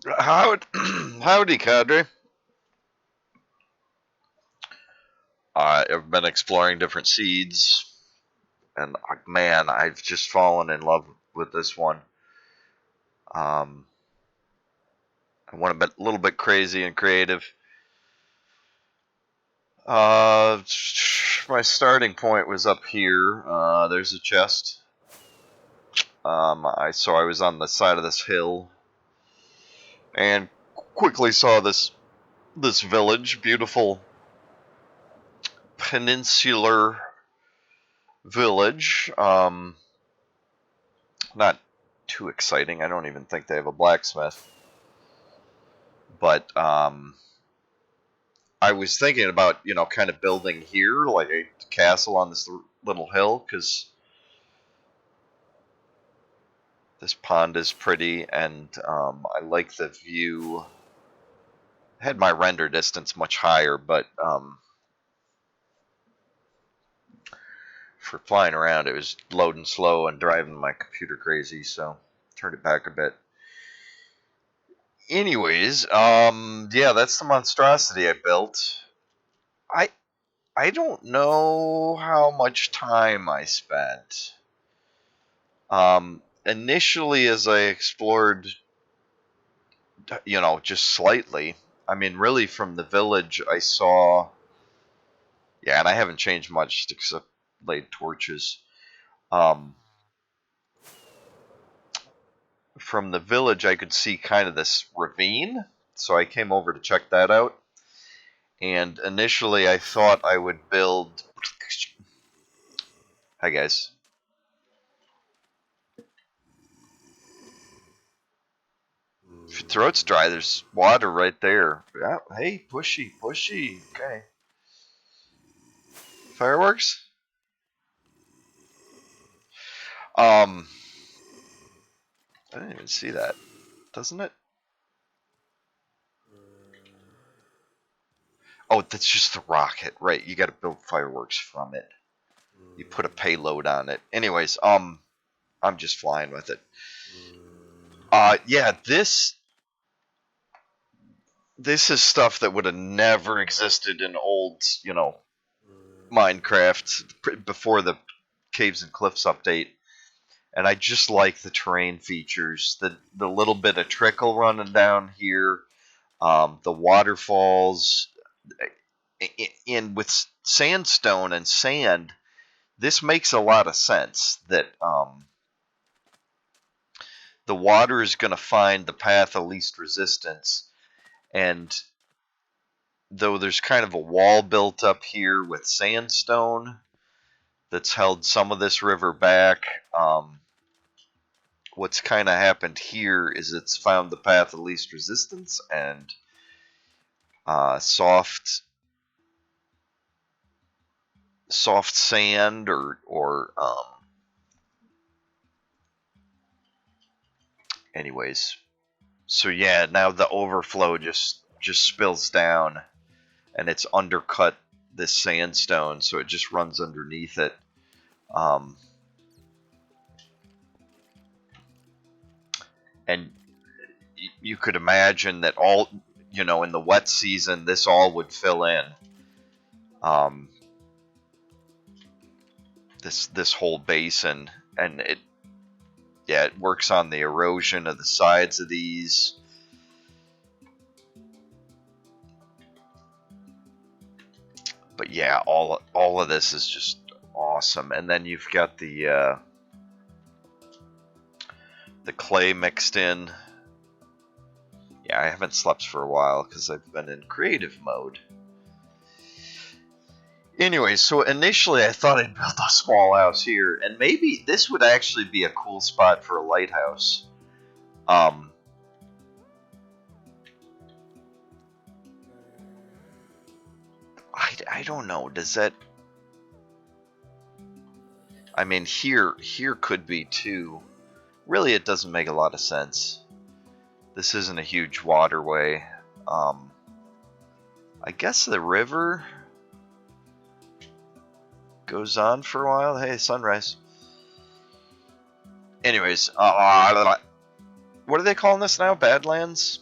Howdy, cadre. I've been exploring different seeds, and man, I've just fallen in love with this one. I went a little bit crazy and creative. My starting point was up here. There's a chest. I was on the side of this hill, and quickly saw this village, beautiful peninsular village. Not too exciting. I don't even think they have a blacksmith. But I was thinking about, kind of building here, like a castle on this little hill, because this pond is pretty, and I like the view. I had my render distance much higher, but for flying around, it was loading slow and driving my computer crazy, so turned it back a bit. Anyways, yeah, that's the monstrosity I built. I I don't know how much time I spent. Initially, as I explored, just slightly, I mean, really from the village, I saw, yeah, and I haven't changed much except laid torches. Um, from the village, I could see kind of this ravine, so I came over to check that out. And initially, I thought I would build. Hi, guys. If your throat's dry, there's water right there. Yeah, hey, pushy, pushy. Okay. Fireworks? Um, I didn't even see that. Doesn't it? Oh, that's just the rocket, right? You got to build fireworks from it. You put a payload on it. Anyways, I'm just flying with it. Yeah, this is stuff that would have never existed in old, Minecraft before the Caves and Cliffs update. And I just like the terrain features, the little bit of trickle running down here, the waterfalls, in with sandstone and sand. This makes a lot of sense that the water is going to find the path of least resistance, and though there's kind of a wall built up here with sandstone that's held some of this river back. What's kind of happened here is it's found the path of least resistance, and soft sand or anyways. So yeah, now the overflow just spills down, and it's undercut this sandstone, so it just runs underneath it. Um, and you could imagine that all, in the wet season, this all would fill in. Um, this whole basin, and it works on the erosion of the sides of these. But yeah, all of this is just awesome. And then you've got the clay mixed in. Yeah, I haven't slept for a while because I've been in creative mode. Anyway, so initially I thought I'd build a small house here, and maybe this would actually be a cool spot for a lighthouse. I don't know. Does that? I mean, here could be too. Really, it doesn't make a lot of sense. This isn't a huge waterway. I guess the river goes on for a while. Hey, sunrise. Anyways, what are they calling this now? Badlands?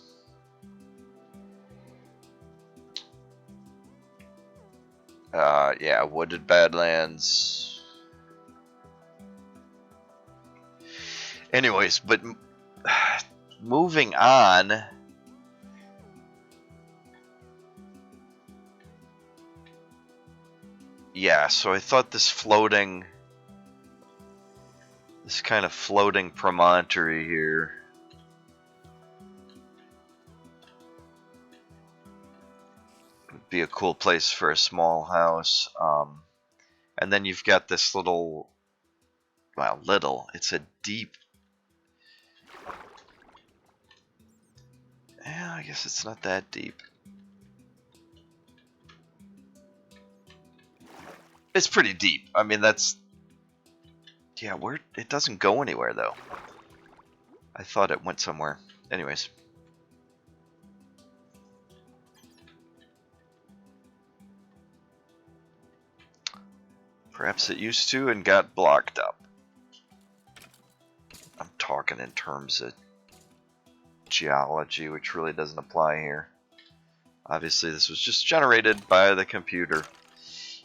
Yeah, wooded badlands. Anyways, but moving on. Yeah, so I thought this kind of floating promontory here would be a cool place for a small house. And then you've got this it's a deep, yeah, I guess it's not that deep. It's pretty deep. I mean, yeah, it doesn't go anywhere though. I thought it went somewhere. Anyways. Perhaps it used to and got blocked up. I'm talking in terms of geology, which really doesn't apply here. Obviously, this was just generated by the computer.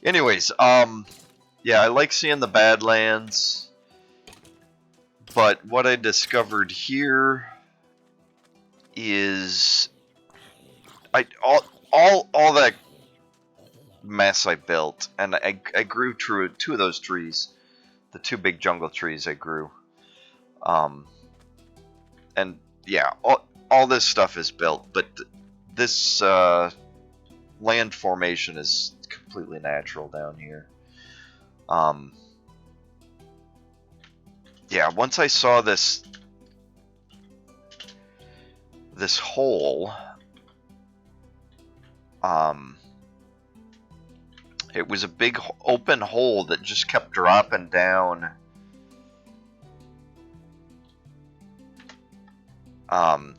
Anyways, yeah, I like seeing the Badlands, but what I discovered here is all that mess I built, and I grew two of those trees, the two big jungle trees I grew, and yeah, all this stuff is built, but this land formation is completely natural down here. Yeah, once I saw this hole, it was a big open hole that just kept dropping down.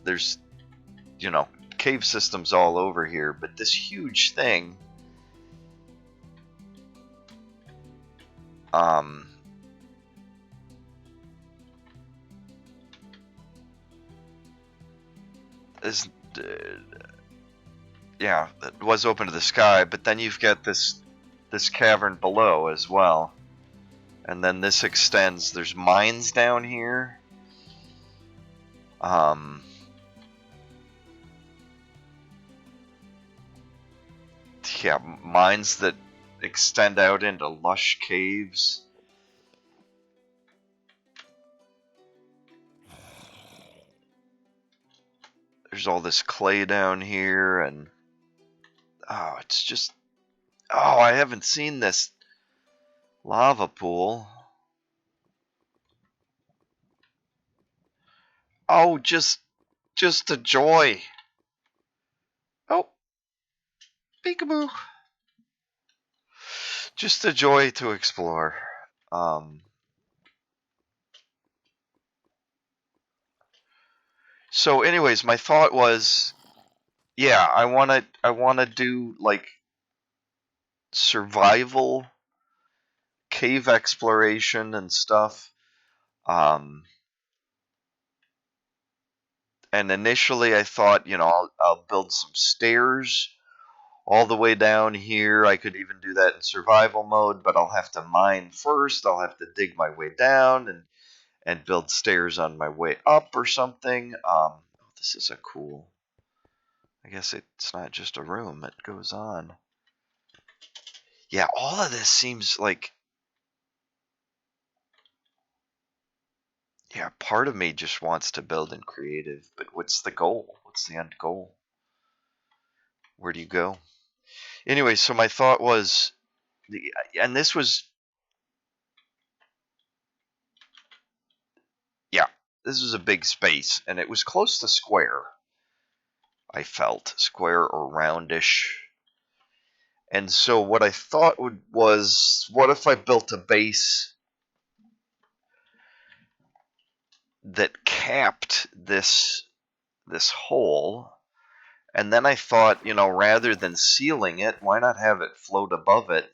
There's, cave systems all over here, but this huge thing, is, yeah, it was open to the sky, but then you've got this cavern below as well, and then this extends. There's mines down here. Yeah, mines that extend out into lush caves. There's all this clay down here, and it's just, I haven't seen this lava pool. Oh, just a joy. Oh, peekaboo. Just a joy to explore. So anyways, my thought was, yeah, I want to do like survival cave exploration and stuff. And initially I thought, I'll build some stairs all the way down here. I could even do that in survival mode, but I'll have to mine first. I'll have to dig my way down and build stairs on my way up or something. This is a cool. I guess it's not just a room. It goes on. Yeah, all of this seems like. Yeah, part of me just wants to build in creative, but what's the goal? What's the end goal? Where do you go? Anyway, so my thought was, and this was, yeah, this was a big space, and it was close to square. I felt square or roundish. And so what I thought was, what if I built a base that capped this hole? And then I thought, rather than sealing it, why not have it float above it?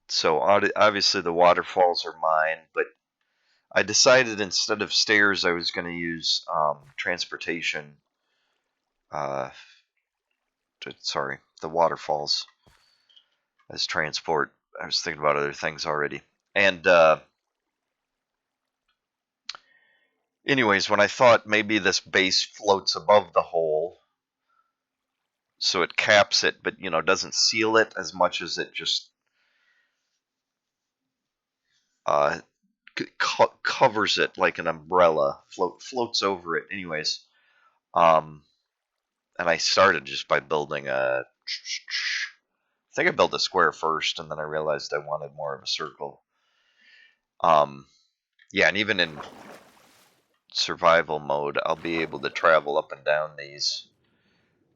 So obviously the waterfalls are mine, but I decided instead of stairs I was going to use transportation sorry, the waterfalls as transport. I was thinking about other things already. And anyways, when I thought maybe this base floats above the hole, so it caps it, but doesn't seal it as much as it just uh, covers it like an umbrella, floats over it. Anyways, and I started just by building I think I built a square first, and then I realized I wanted more of a circle. Yeah, and even in survival mode, I'll be able to travel up and down these.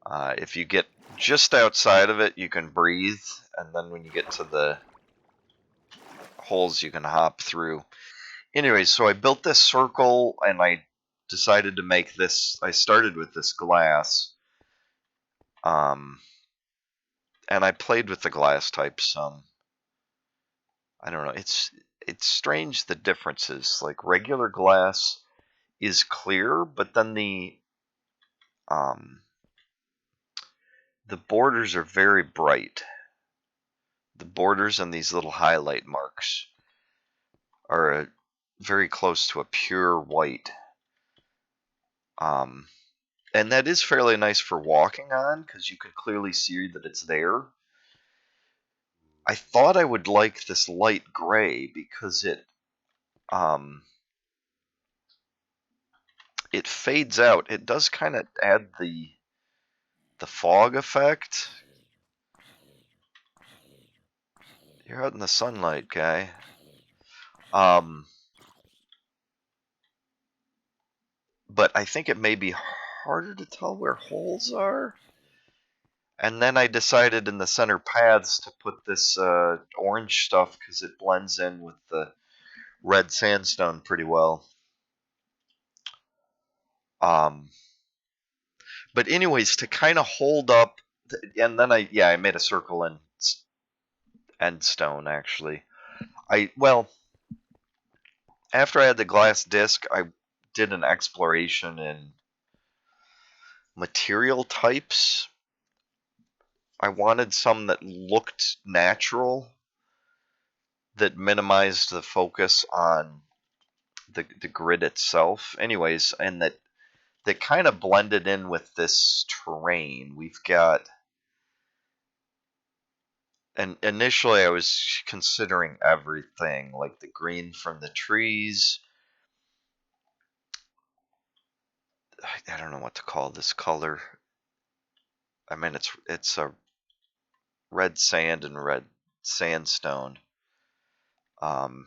If you get just outside of it, you can breathe, and then when you get to the holes, you can hop through. Anyways, so I built this circle, and I decided to make this. I started with this glass, and I played with the glass type some. I don't know. It's strange the differences. Like regular glass is clear, but then um, the borders are very bright. The borders and these little highlight marks are very close to a pure white. And that is fairly nice for walking on because you can clearly see that it's there. I thought I would like this light gray because it fades out. It does kind of add the fog effect. You're out in the sunlight, guy. But I think it may be harder to tell where holes are. And then I decided in the center paths to put this orange stuff because it blends in with the red sandstone pretty well. But anyways, to kind of hold up, and then I made a circle in end stone actually. After I had the glass disc, I did an exploration in material types. I wanted some that looked natural, that minimized the focus on the grid itself. Anyways, and that kind of blended in with this terrain. We've got, and initially I was considering everything, like the green from the trees. I don't know what to call this color. I mean, it's a red sand and red sandstone. But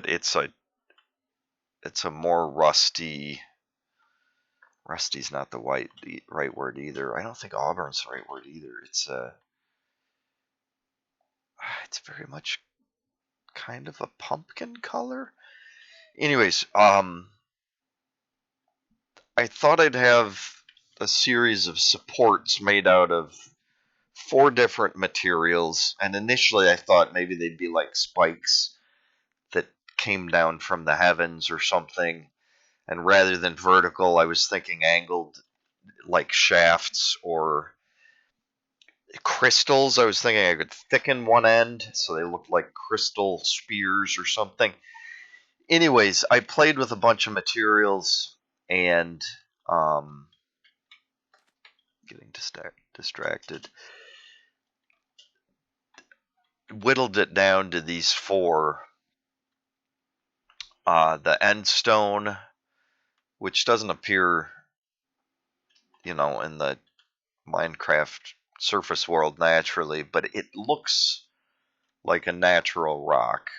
it's a more rusty. Rusty's not the right word either. I don't think auburn's the right word either. It's very much kind of a pumpkin color. Anyways, I thought I'd have a series of supports made out of 4 different materials, and initially I thought maybe they'd be like spikes that came down from the heavens or something, and rather than vertical, I was thinking angled like shafts or crystals. I was thinking I could thicken one end so they looked like crystal spears or something. Anyways, I played with a bunch of materials and getting distracted. Whittled it down to these 4. The end stone, which doesn't appear, in the Minecraft surface world naturally, but it looks like a natural rock.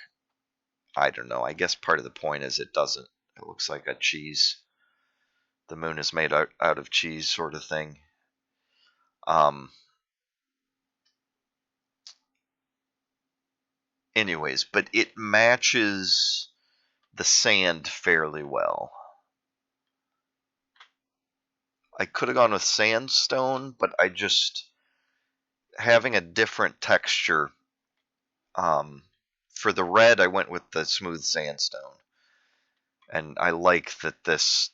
I don't know. I guess part of the point is it doesn't. It looks like a cheese. The moon is made out of cheese sort of thing. Anyways, but it matches the sand fairly well. I could have gone with sandstone, but I just having a different texture. For the red, I went with the smooth sandstone, and I like that this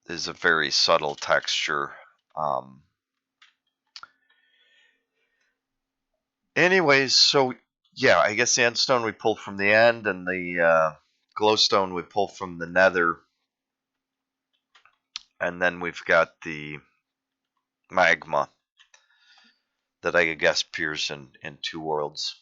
is a very subtle texture. Anyways, so yeah, I guess the endstone we pulled from the end, and the glowstone we pulled from the nether, and then we've got the magma that I guess appears in two worlds.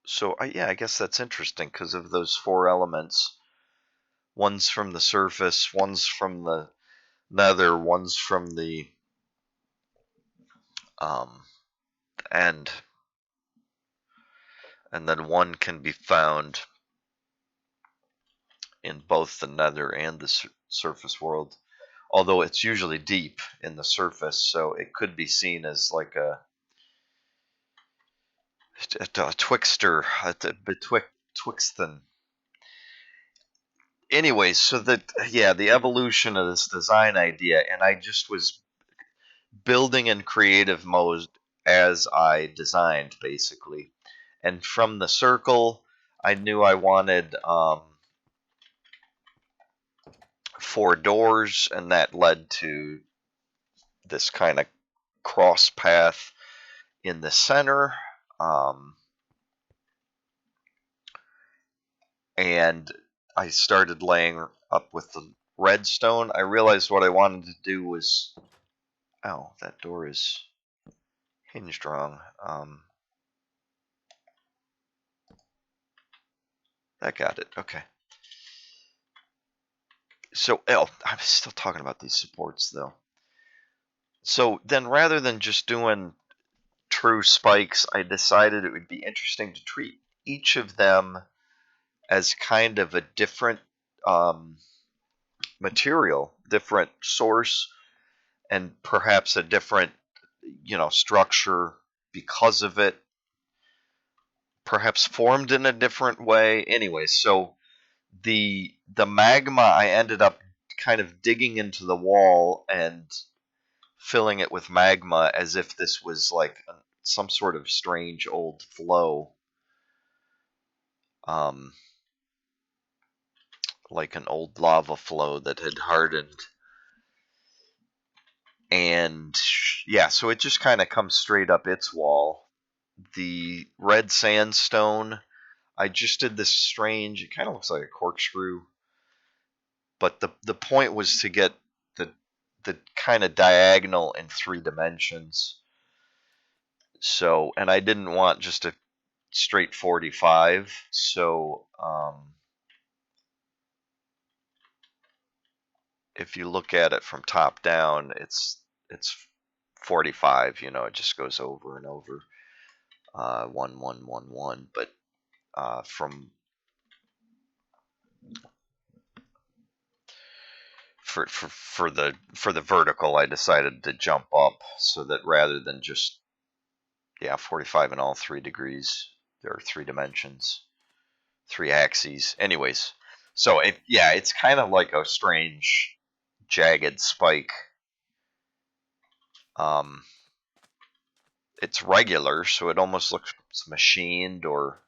So yeah, I guess that's interesting because of those four elements. One's from the surface, one's from the nether, one's from the um, end, and then one can be found in both the nether and the surface world. Although it's usually deep in the surface, so it could be seen as like a twixter, betwixt them. Anyways, so the evolution of this design idea, and I just was building in creative mode as I designed, basically. And from the circle, I knew I wanted 4 doors, and that led to this kind of cross path in the center. And I started laying up with the redstone. I realized what I wanted to do was, oh, that door is hinged wrong. That got it. Okay. So, I'm still talking about these supports though. So then, rather than just doing true spikes, I decided it would be interesting to treat each of them as kind of a different material, different source, and perhaps a different, structure because of it, perhaps formed in a different way. Anyway, so the magma, I ended up kind of digging into the wall and filling it with magma as if this was like some sort of strange old flow, um, like an old lava flow that had hardened. And yeah, so it just kind of comes straight up its wall. The red sandstone, I just did this strange, it kind of looks like a corkscrew, but the point was to get the the kind of diagonal in 3 dimensions. So, and I didn't want just a straight 45. So, if you look at it from top down, it's 45. It just goes over and over, 1 1 1 1. But from for the vertical, I decided to jump up so that rather than just 45 in all 3 degrees, there are 3 dimensions, 3 axes. Anyways, so it's kind of like a strange jagged spike. It's regular, so it almost looks machined or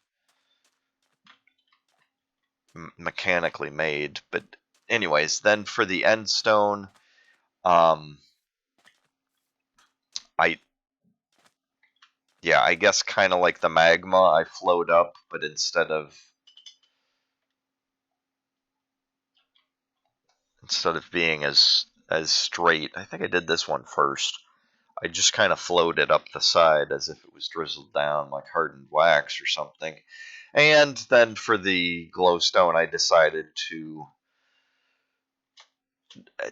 mechanically made. But anyways, then for the end stone, I guess kind of like the magma, I float up, but instead of being as straight, I think I did this one first. I just kind of floated up the side as if it was drizzled down like hardened wax or something. And then for the glowstone, I decided to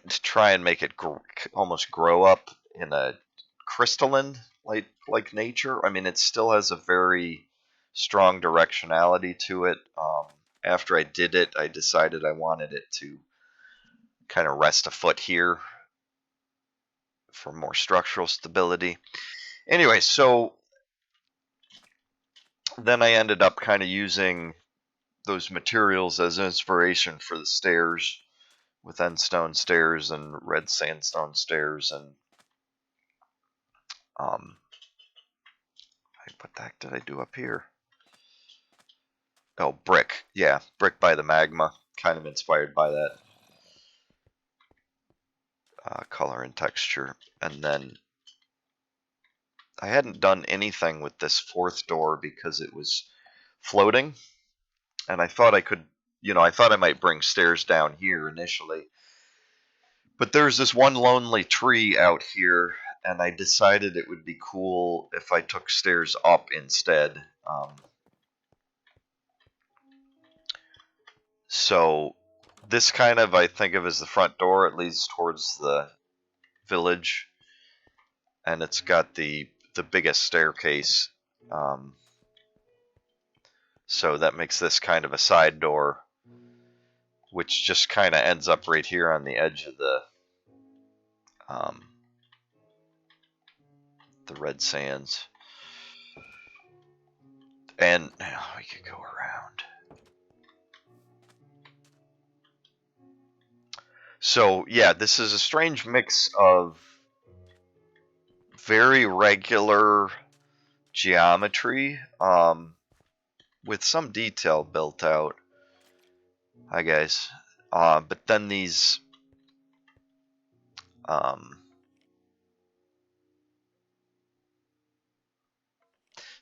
try and make it almost grow up in a crystalline like nature. I mean, it still has a very strong directionality to it. After I did it, I decided I wanted it to kind of rest a foot here for more structural stability. Anyway, so then I ended up kind of using those materials as inspiration for the stairs, with endstone stairs and red sandstone stairs, and Wait, what the heck did I do up here? Oh, brick. Yeah, brick by the magma. Kind of inspired by that color and texture. And then I hadn't done anything with this fourth door because it was floating. And I thought I could, I thought I might bring stairs down here initially. But there's this one lonely tree out here, and I decided it would be cool if I took stairs up instead. So this kind of I think of as the front door. It leads towards the village, and it's got the biggest staircase. So that makes this kind of a side door, which just kind of ends up right here on the edge of the red sands. And we could go around. So yeah, this is a strange mix of very regular geometry with some detail built out, I guess. But then these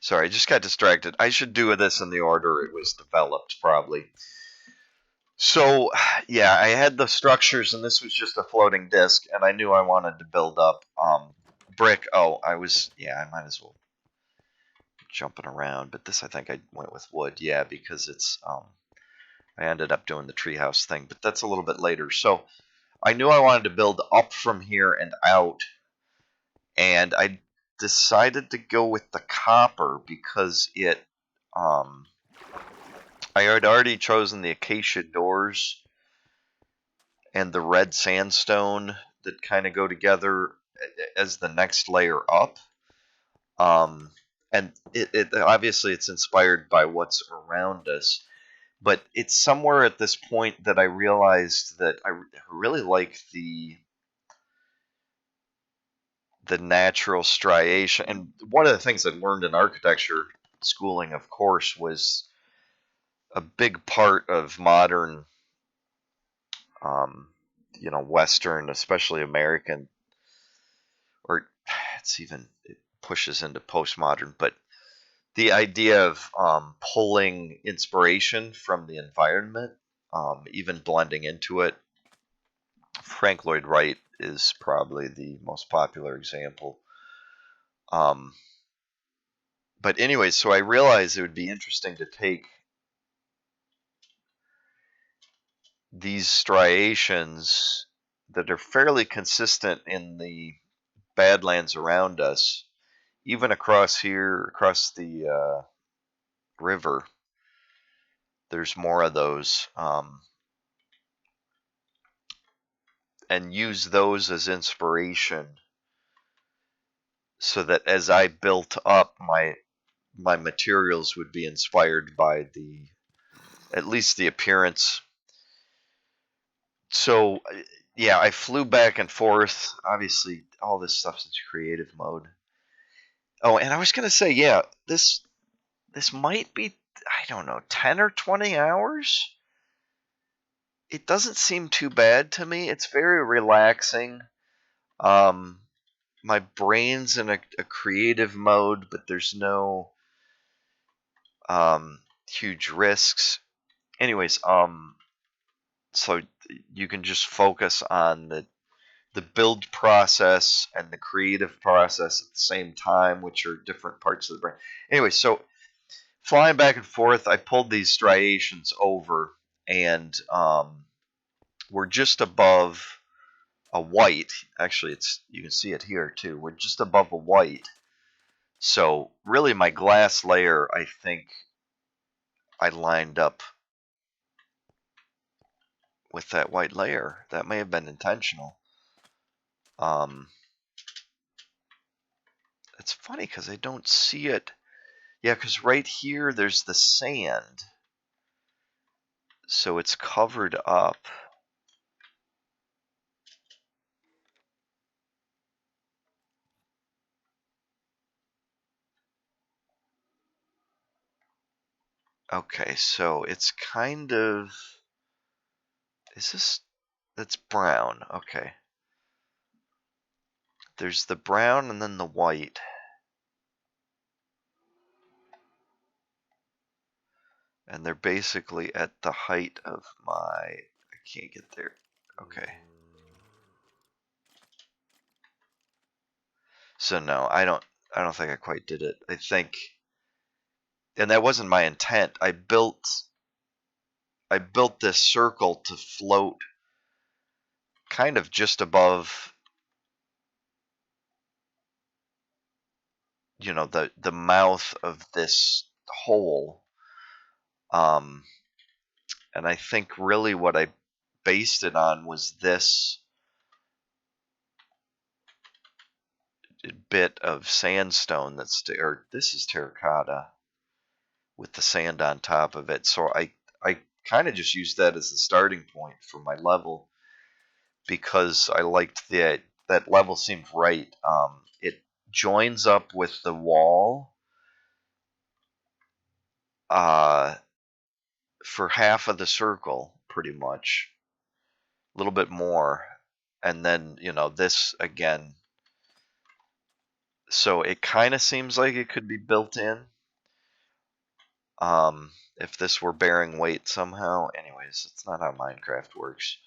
sorry, I just got distracted. I should do this in the order it was developed, probably. So, yeah, I had the structures, and this was just a floating disc, and I knew I wanted to build up brick. Oh, I might as well jumping around, but this I think I went with wood, yeah, because it's I ended up doing the treehouse thing, but that's a little bit later. So I knew I wanted to build up from here and out, and I decided to go with the copper because it I had already chosen the acacia doors and the red sandstone that kind of go together as the next layer up. And it obviously it's inspired by what's around us, but it's somewhere at this point that I realized that I really like the natural striation. And one of the things I learned in architecture schooling, of course, was a big part of modern, Western, especially American, or it pushes into postmodern, but the idea of pulling inspiration from the environment, even blending into it. Frank Lloyd Wright is probably the most popular example. But anyway, so I realized it would be interesting to take these striations that are fairly consistent in the badlands around us, even across here, across the river. There's more of those, and use those as inspiration, so that as I built up my materials would be inspired by at least the appearance. So yeah, I flew back and forth. Obviously, all this stuff's in creative mode. Oh, and I was gonna say, yeah, this might be, I don't know, 10 or 20 hours. It doesn't seem too bad to me. It's very relaxing. My brain's in a creative mode, but there's no huge risks. Anyways, so you can just focus on the build process and the creative process at the same time, which are different parts of the brain. Anyway, so flying back and forth, I pulled these striations over, and we're just above a white. Actually, you can see it here too. We're just above a white. So really, my glass layer, I think I lined up with that white layer. That may have been intentional. It's funny because I don't see it. Yeah, because right here there's the sand. So it's covered up. Okay, so it's kind of... Is this... That's brown. Okay. There's the brown and then the white. And they're basically at the height of my... I can't get there. Okay. So no, I don't think I quite did it. I think... And that wasn't my intent. I built this circle to float kind of just above, the mouth of this hole. And I think really what I based it on was this bit of sandstone or this is terracotta with the sand on top of it. So I kind of just used that as the starting point for my level because I liked that level seemed right. It joins up with the wall for half of the circle, pretty much, a little bit more, and then this again. So it kind of seems like it could be built in. If this were bearing weight somehow. Anyways, it's not how Minecraft works.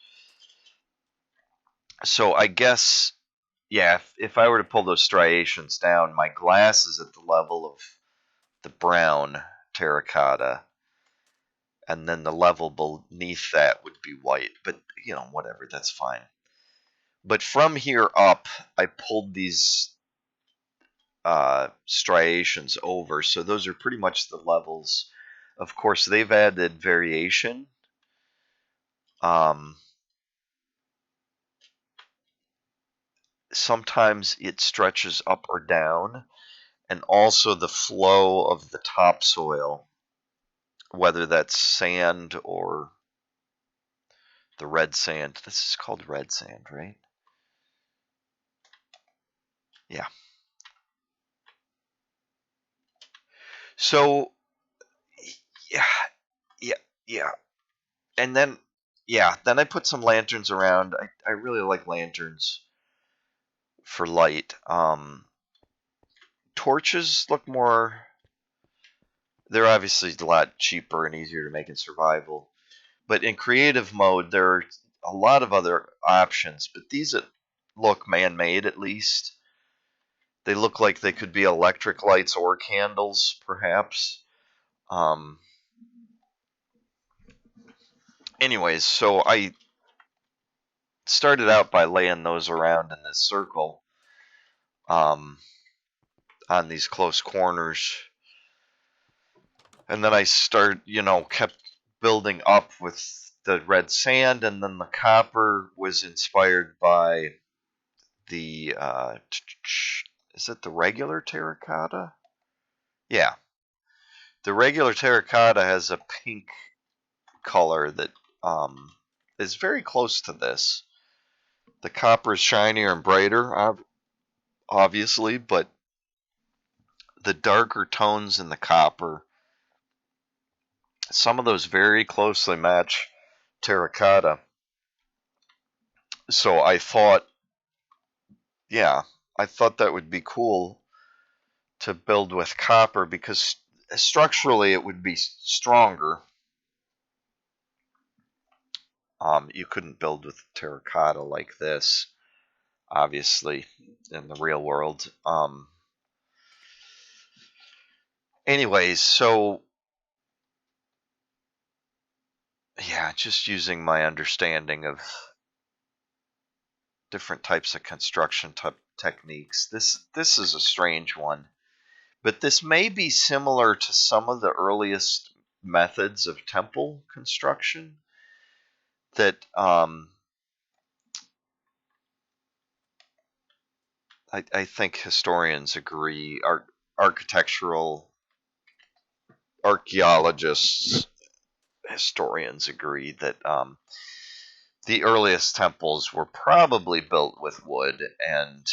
So I guess, yeah, if I were to pull those striations down, my glass is at the level of the brown terracotta, and then the level beneath that would be white. But, whatever, that's fine. But from here up, I pulled these striations over, so those are pretty much the levels. Of course, they've added variation. Sometimes it stretches up or down, and also the flow of the topsoil, whether that's sand or the red sand. This is called red sand, right? Yeah. So, yeah, yeah, yeah. And then, then I put some lanterns around. I really like lanterns for light. Torches look more... They're obviously a lot cheaper and easier to make in survival. But in creative mode, there are a lot of other options. But these look man-made, at least. They look like they could be electric lights or candles, perhaps. Anyways, so I started out by laying those around in this circle on these close corners. And then I kept building up with the red sand, and then the copper was inspired by the is it the regular terracotta? Yeah. The regular terracotta has a pink color that is very close to this. The copper is shinier and brighter, obviously, but the darker tones in the copper, some of those very closely match terracotta. So I thought that would be cool to build with copper because structurally it would be stronger. You couldn't build with terracotta like this, obviously, in the real world. Anyways, so yeah, just using my understanding of different types of construction techniques. This is a strange one, but this may be similar to some of the earliest methods of temple construction that I think historians agree, architectural archaeologists, historians agree that the earliest temples were probably built with wood, and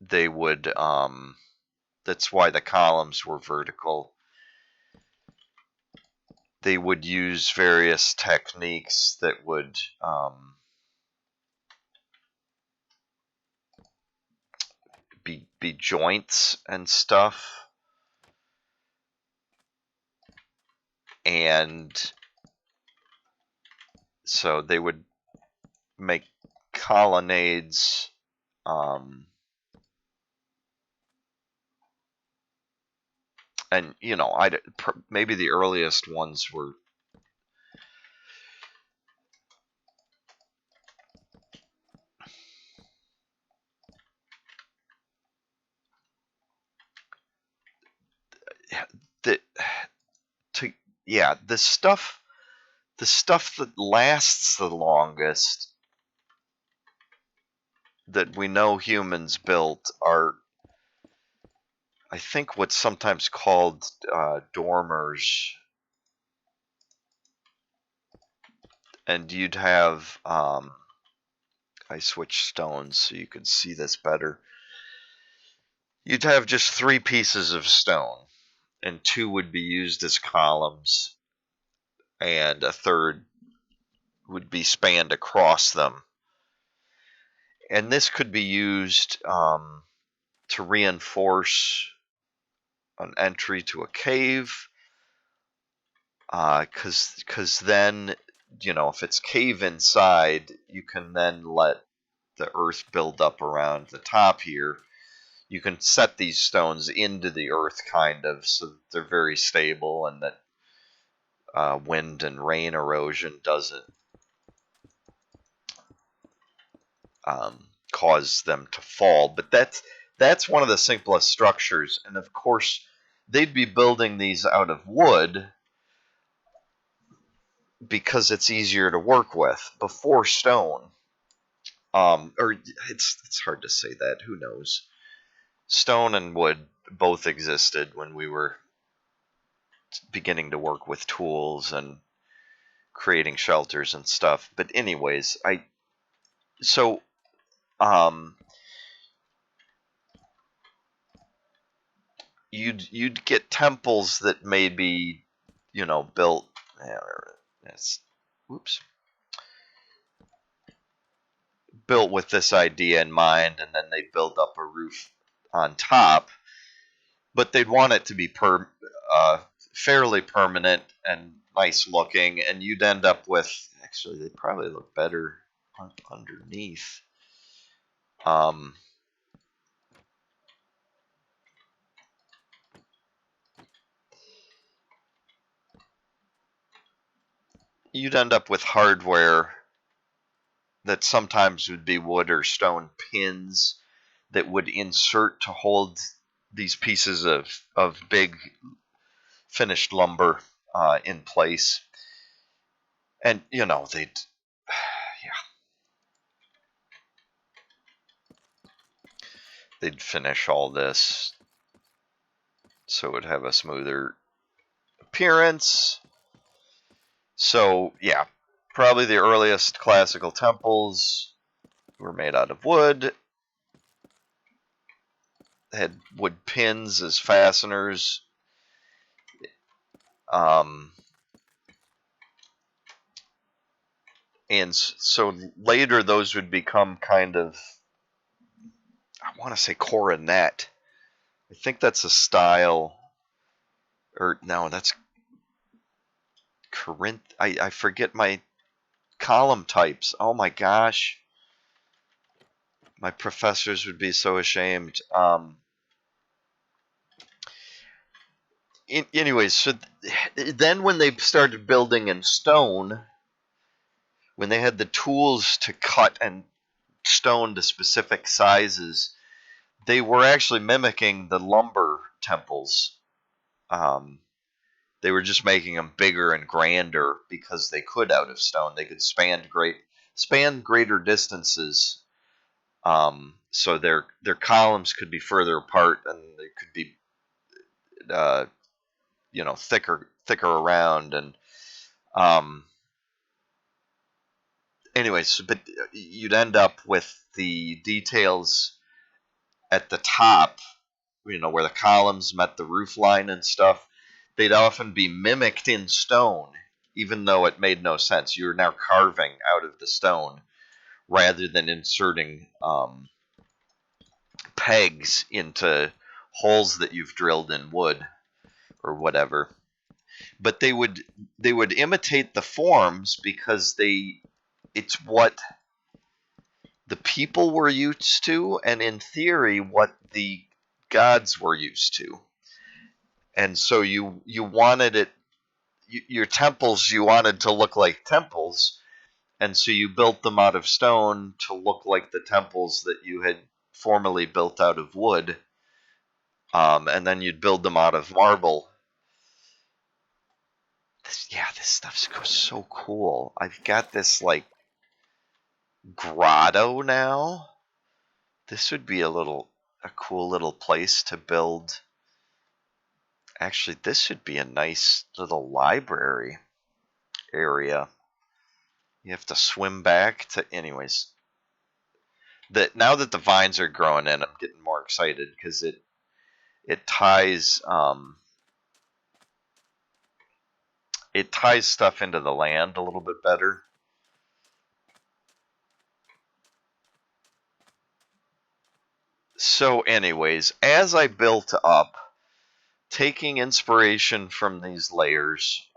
they would that's why the columns were vertical. they would use various techniques that would be joints and stuff, and so they would make colonnades. And maybe the earliest ones were the to yeah the stuff that lasts the longest that we know humans built are, I think, what's sometimes called dormers. And you'd have I switched stones so you could see this better. You'd have just 3 pieces of stone, and 2 would be used as columns, and a third would be spanned across them. And this could be used to reinforce an entry to a cave, because then, if it's cave inside, you can then let the earth build up around the top here. You can set these stones into the earth kind of, so that they're very stable, and that wind and rain erosion doesn't cause them to fall. But that's one of the simplest structures, and of course they'd be building these out of wood because it's easier to work with before stone. Or it's hard to say that. Who knows? Stone and wood both existed when we were beginning to work with tools and creating shelters and stuff. But anyways, so um, you'd get temples that may be, built. Oops. Built with this idea in mind, and then they'd build up a roof on top. But they'd want it to be fairly permanent and nice looking, and you'd end up with, actually, they'd probably look better underneath. You'd end up with hardware that sometimes would be wood or stone pins that would insert to hold these pieces of big finished lumber in place. And, they'd finish all this so it would have a smoother appearance. So, yeah, probably the earliest classical temples were made out of wood. They had wood pins as fasteners. And so later those would become kind of, I want to say, coronet. I think that's a style. Or no, that's Corinth. I forget my column types. Oh my gosh. My professors would be so ashamed. Anyways, so then when they started building in stone, when they had the tools to cut and stone to specific sizes, they were actually mimicking the lumber temples. They were just making them bigger and grander because they could out of stone. They could span greater distances. So their columns could be further apart, and they could be thicker around. And anyways, but you'd end up with the details at the top, where the columns met the roof line and stuff. they'd often be mimicked in stone, even though it made no sense. You're now carving out of the stone rather than inserting pegs into holes that you've drilled in wood or whatever. But they would imitate the forms because it's what the people were used to, and in theory what the gods were used to. And so you wanted it, your temples, you wanted to look like temples, and so you built them out of stone to look like the temples that you had formerly built out of wood. And then you'd build them out of marble. This stuff's so cool. I've got this like grotto now. This would be a cool little place to build. Actually, this should be a nice little library area. You have to swim back to, anyways. Now that the vines are growing in, I'm getting more excited because it ties stuff into the land a little bit better. So anyways, as I built up, taking inspiration from these layers,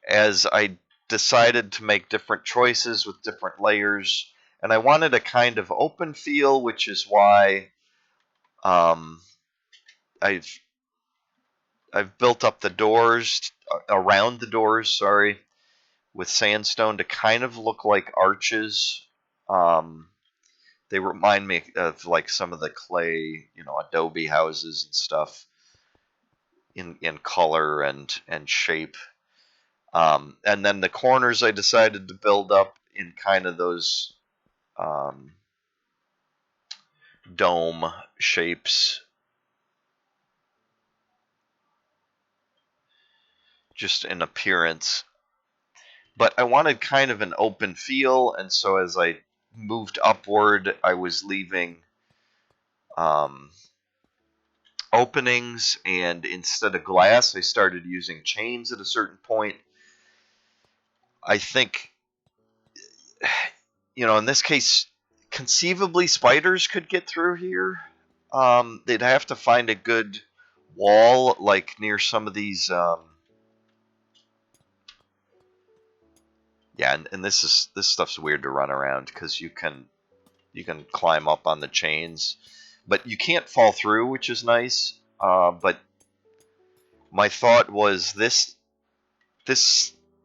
as I decided to make different choices with different layers, and I wanted a kind of open feel, which is why I've built up the doors, around the doors, sorry, with sandstone to kind of look like arches. They remind me of like some of the clay, adobe houses and stuff in color and shape. And then the corners I decided to build up in kind of those dome shapes, just in appearance. But I wanted kind of an open feel, and so as I moved upward, I was leaving openings, and instead of glass, I started using chains at a certain point. I think, in this case, conceivably spiders could get through here. They'd have to find a good wall, like near some of these. And this stuff's weird to run around because you can climb up on the chains, but you can't fall through, which is nice. But my thought was this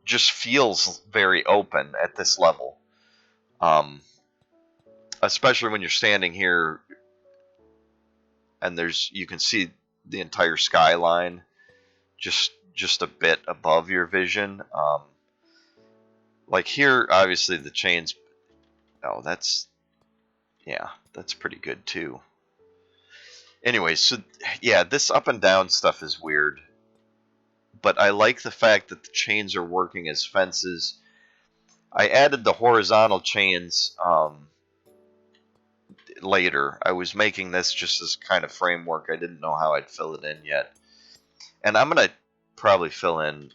just feels very open at this level, especially when you're standing here and you can see the entire skyline just a bit above your vision. Like here, obviously the chains. Oh, that's pretty good too. Anyway, so yeah, this up and down stuff is weird, but I like the fact that the chains are working as fences. I added the horizontal chains later. I was making this just as kind of framework. I didn't know how I'd fill it in yet. And I'm going to probably fill in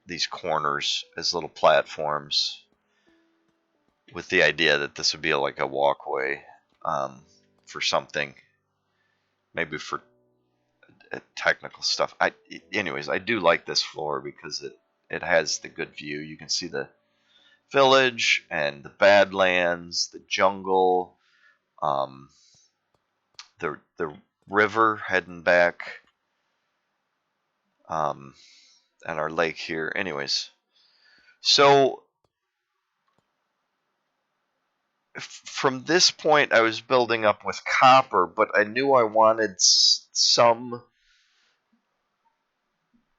these corners as little platforms with the idea that this would be like a walkway for something, maybe for technical stuff. Anyways, I do like this floor because it has the good view. You can see the village and the Badlands, the jungle, the river heading back, and our lake here. Anyways, so from this point, I was building up with copper, but I knew I wanted some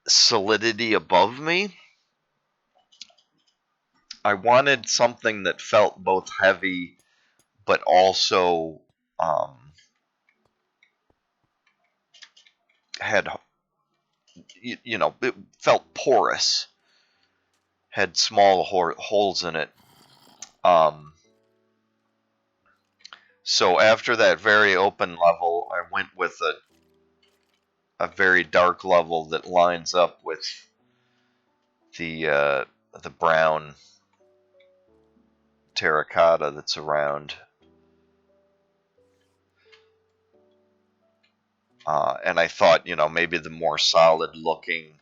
solidity above me. I wanted something that felt both heavy, but also had, it felt porous, had small holes in it. So after that very open level, I went with a very dark level that lines up with the brown terracotta that's around. And I thought, maybe the more solid looking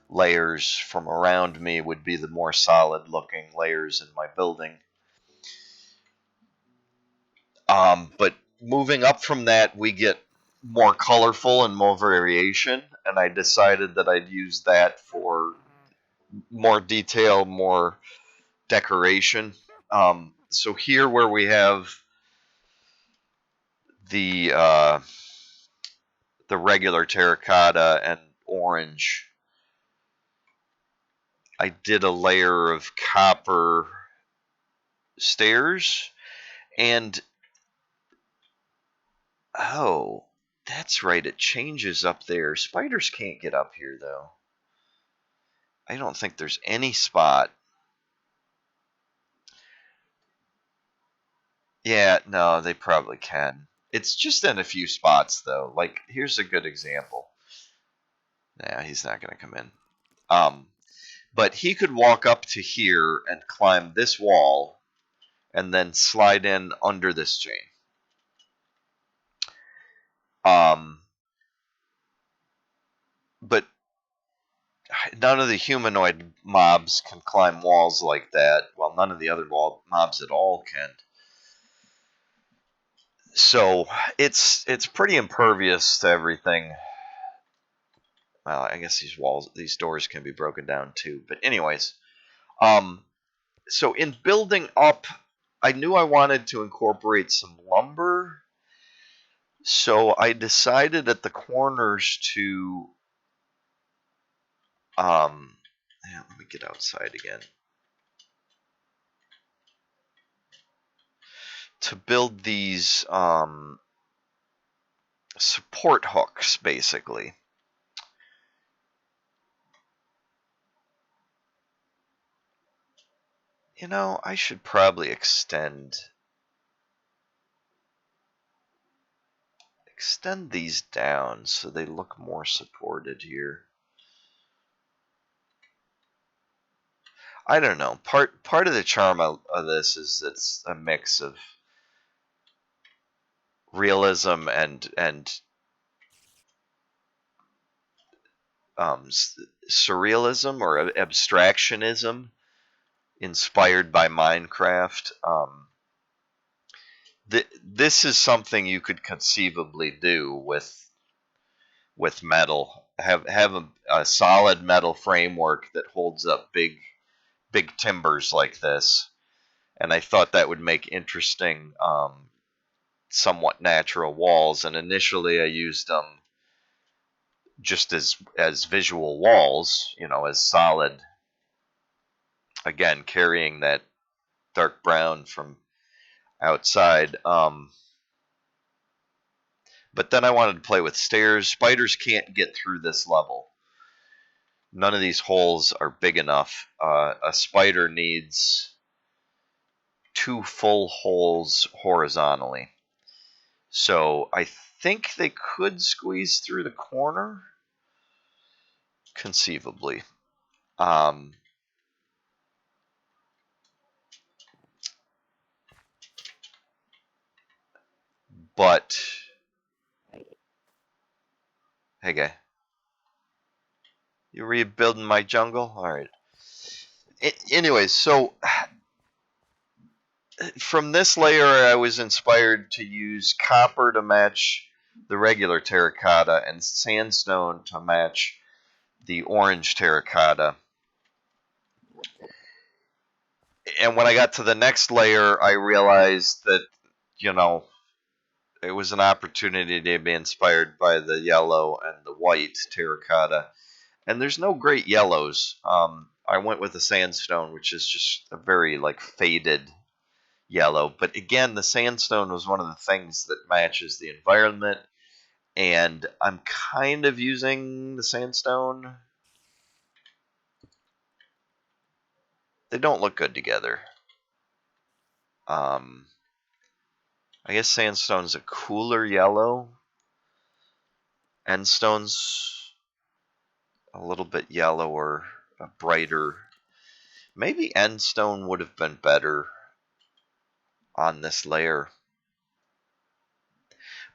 layers from around me would be the more solid looking layers in my building. But moving up from that, we get more colorful and more variation, and I decided that I'd use that for more detail, more decoration. So here where we have the regular terracotta and orange, I did a layer of copper stairs, and oh, that's right, it changes up there. Spiders can't get up here though. I don't think there's any spot. Yeah, no, they probably can. It's just in a few spots though. Like, here's a good example. Nah, he's not going to come in. But he could walk up to here and climb this wall and then slide in under this chain. But none of the humanoid mobs can climb walls like that. Well, none of the other mobs at all can. So it's pretty impervious to everything. Well, I guess these doors can be broken down too. But anyways, so in building up, I knew I wanted to incorporate some lumber. So I decided at the corners to, let me get outside again. To build these support hooks, basically. I should probably extend these down so they look more supported here. I don't know. Part of the charm of this is it's a mix of realism and surrealism or abstractionism inspired by Minecraft. This is something you could conceivably do with metal. Have a solid metal framework that holds up big timbers like this, and I thought that would make interesting, somewhat natural walls. And initially, I used them just as visual walls, as solid. Again, carrying that dark brown from outside. But then I wanted to play with stairs. Spiders can't get through this level. None of these holes are big enough. A spider needs 2 full holes horizontally. So I think they could squeeze through the corner, conceivably. But hey, guy, you rebuilding my jungle? All right. Anyways, so from this layer, I was inspired to use copper to match the regular terracotta and sandstone to match the orange terracotta. And when I got to the next layer, I realized that, it was an opportunity to be inspired by the yellow and the white terracotta. And there's no great yellows. I went with the sandstone, which is just a very faded yellow. But again, the sandstone was one of the things that matches the environment. And I'm kind of using the sandstone. They don't look good together. I guess sandstone is a cooler yellow. End stone's a little bit yellower, brighter. Maybe end stone would have been better on this layer.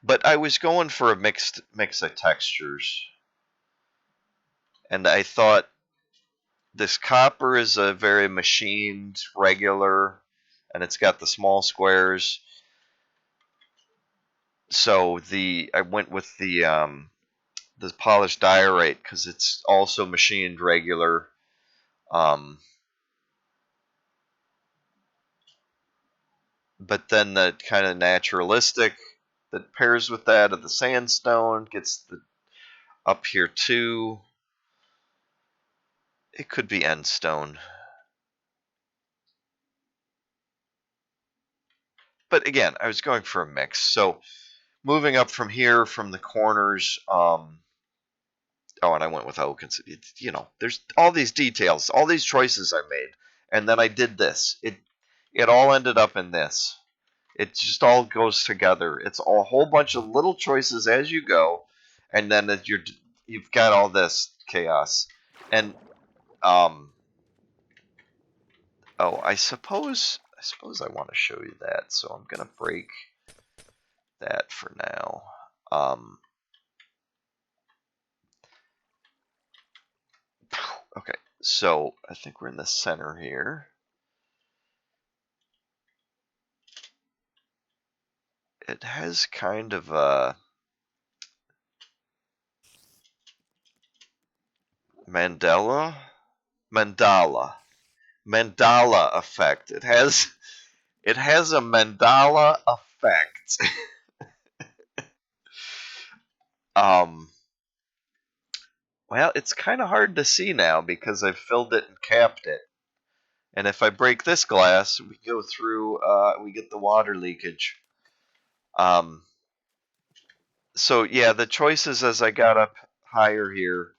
But I was going for a mix of textures. And I thought this copper is a very machined, regular, and it's got the small squares. So I went with the polished diorite because it's also machined regular. But then the kind of naturalistic that pairs with that of the sandstone gets up here too. It could be end stone. But again, I was going for a mix. So moving up from here, from the corners, and I went with oak. And there's all these details, all these choices I made, and then I did this. It all ended up in this. It just all goes together. It's a whole bunch of little choices as you go, and then you've got all this chaos. And I suppose I want to show you that, so I'm gonna break that for now. Okay, so I think we're in the center here. It has kind of a mandala effect. It has a mandala effect. Well, it's kind of hard to see now because I've filled it and capped it. And if I break this glass, we go through, we get the water leakage. So yeah, the choices as I got up higher here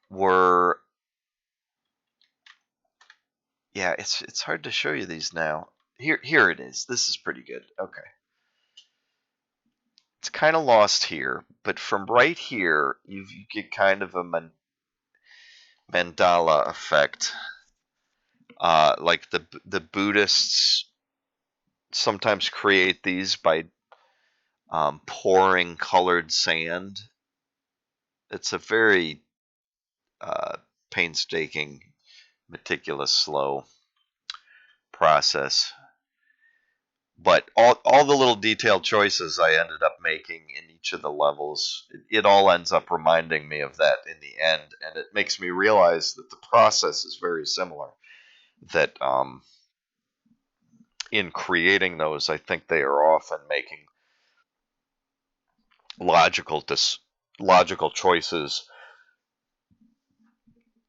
were, yeah, it's hard to show you these now. Here it is. This is pretty good. Okay. It's kind of lost here, but from right here, you get kind of a mandala effect. Like the Buddhists sometimes create these by pouring colored sand. It's a very painstaking, meticulous, slow process. But all the little detailed choices I ended up making in each of the levels, it all ends up reminding me of that in the end, and it makes me realize that the process is very similar. That in creating those, I think they are often making logical choices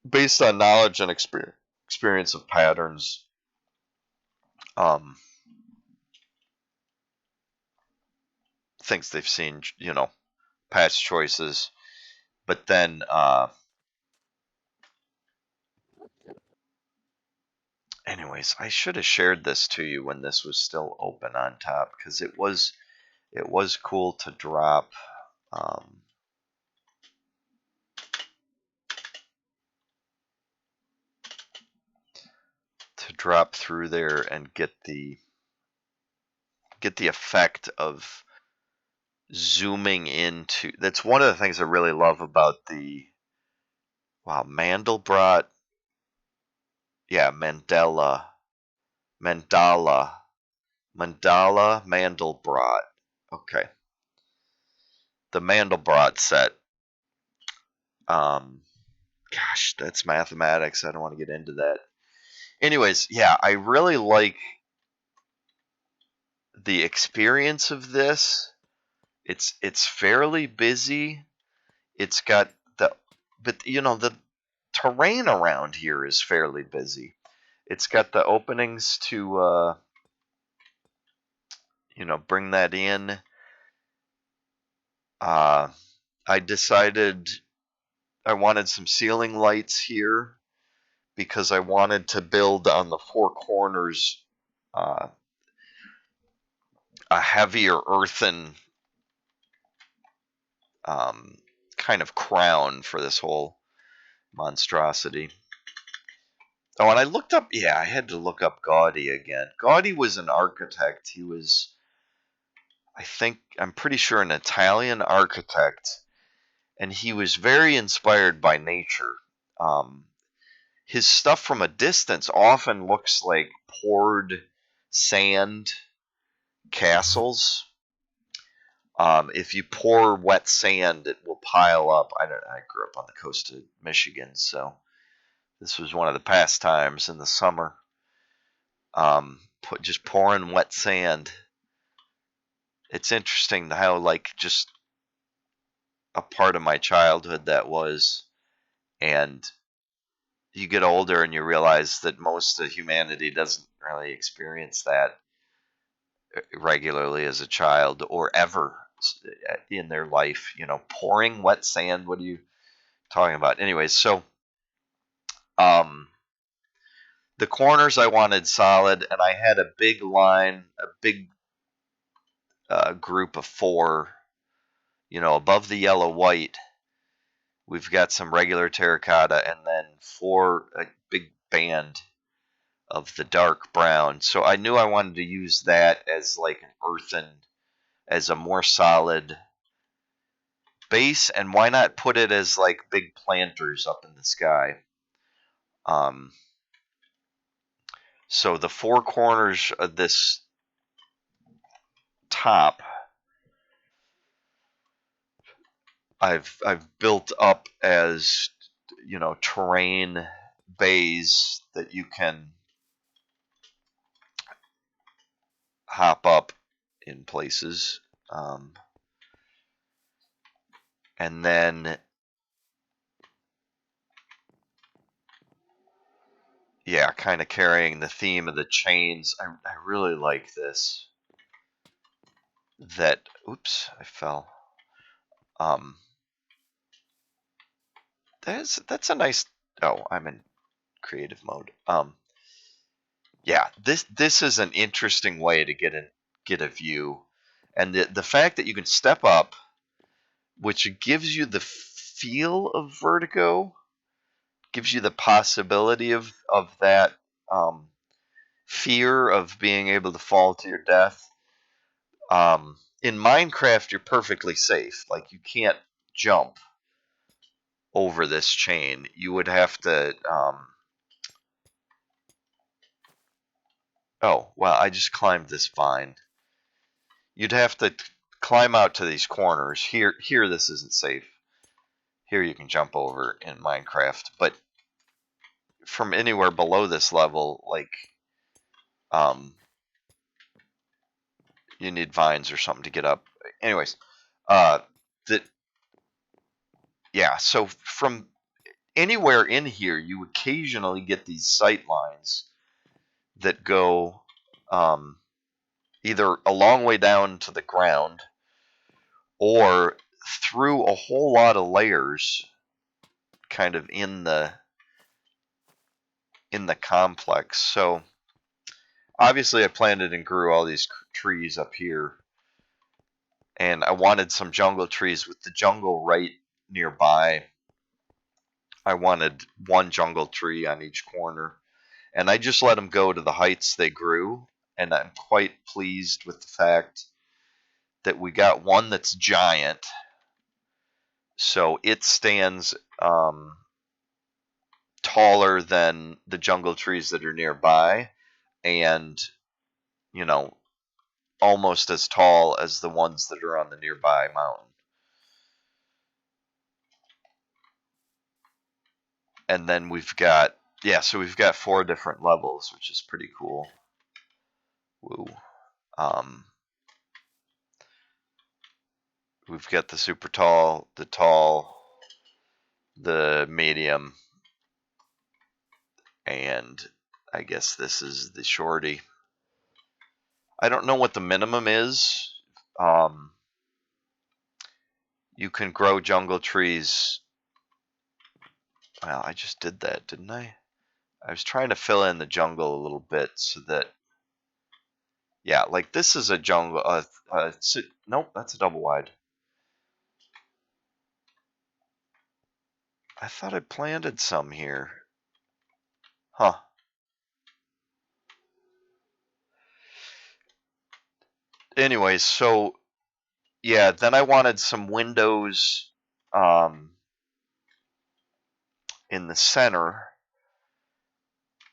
based on knowledge and experience of patterns. Things they've seen, past choices. But then, anyways, I should have shared this to you when this was still open on top, because it was cool to drop. To drop through there and get the effect of zooming into. That's one of the things I really love about the Mandelbrot. Yeah, Mandelbrot. Okay, the Mandelbrot set. Gosh, that's mathematics. I don't want to get into that. Anyways, yeah, I really like the experience of this. It's fairly busy. It's got but the terrain around here is fairly busy. It's got the openings to bring that in. I decided I wanted some ceiling lights here because I wanted to build on the four corners a heavier earthen kind of crown for this whole monstrosity. Oh, and I looked up, yeah, I had to look up Gaudi again. Gaudi was an architect. He was, I'm pretty sure, an Italian architect, and he was very inspired by nature. Um, his stuff from a distance often looks like poured sand castles. If you pour wet sand, it will pile up. I grew up on the coast of Michigan, so this was one of the pastimes in the summer. Just pouring wet sand. It's interesting how, like, just a part of my childhood that was, and you get older and you realize that most of humanity doesn't really experience that regularly as a child or ever in their life. Pouring wet sand. What are you talking about? Anyways, so um, the corners I wanted solid, and I had a big line, a big group of 4. Above the yellow white, we've got some regular terracotta, and then 4, a big band of the dark brown. So I knew I wanted to use that as like an earthen, as a more solid base, and why not put it as like big planters up in the sky? Um, so the 4 corners of this top, I've built up as terrain bays that you can hop up in places, and then yeah, kind of carrying the theme of the chains. I really like this. Oops, I fell. Um, that's a nice. Oh, I'm in creative mode. Yeah, this is an interesting way to get a view, and the fact that you can step up, which gives you the feel of vertigo, gives you the possibility of that fear of being able to fall to your death. In Minecraft, you're perfectly safe. Like, you can't jump over this chain. You would have to. Oh, well, I just climbed this vine. You'd have to climb out to these corners. Here, this isn't safe. Here, you can jump over in Minecraft, but from anywhere below this level, like, you need vines or something to get up. Anyways, that yeah. So from anywhere in here, you occasionally get these sight lines that go either a long way down to the ground or through a whole lot of layers, kind of in the complex. So obviously, I planted and grew all these trees up here, and I wanted some jungle trees with the jungle right nearby. I wanted 1 jungle tree on each corner, and I just let them go to the heights they grew, and I'm quite pleased with the fact that we got one that's giant, so it stands taller than the jungle trees that are nearby, and you know almost as tall as the ones that are on the nearby mountain. And then we've got, yeah, so we've got 4 different levels, which is pretty cool. Woo. We've got the super tall, the tall, the medium, and I guess this is the shorty. I don't know what the minimum is. You can grow jungle trees. Well, I just did that, didn't I? I was trying to fill in the jungle a little bit so that, yeah, like this is a jungle. Nope, that's a double wide. I thought I planted some here. Huh. Anyways, so yeah, then I wanted some windows in the center.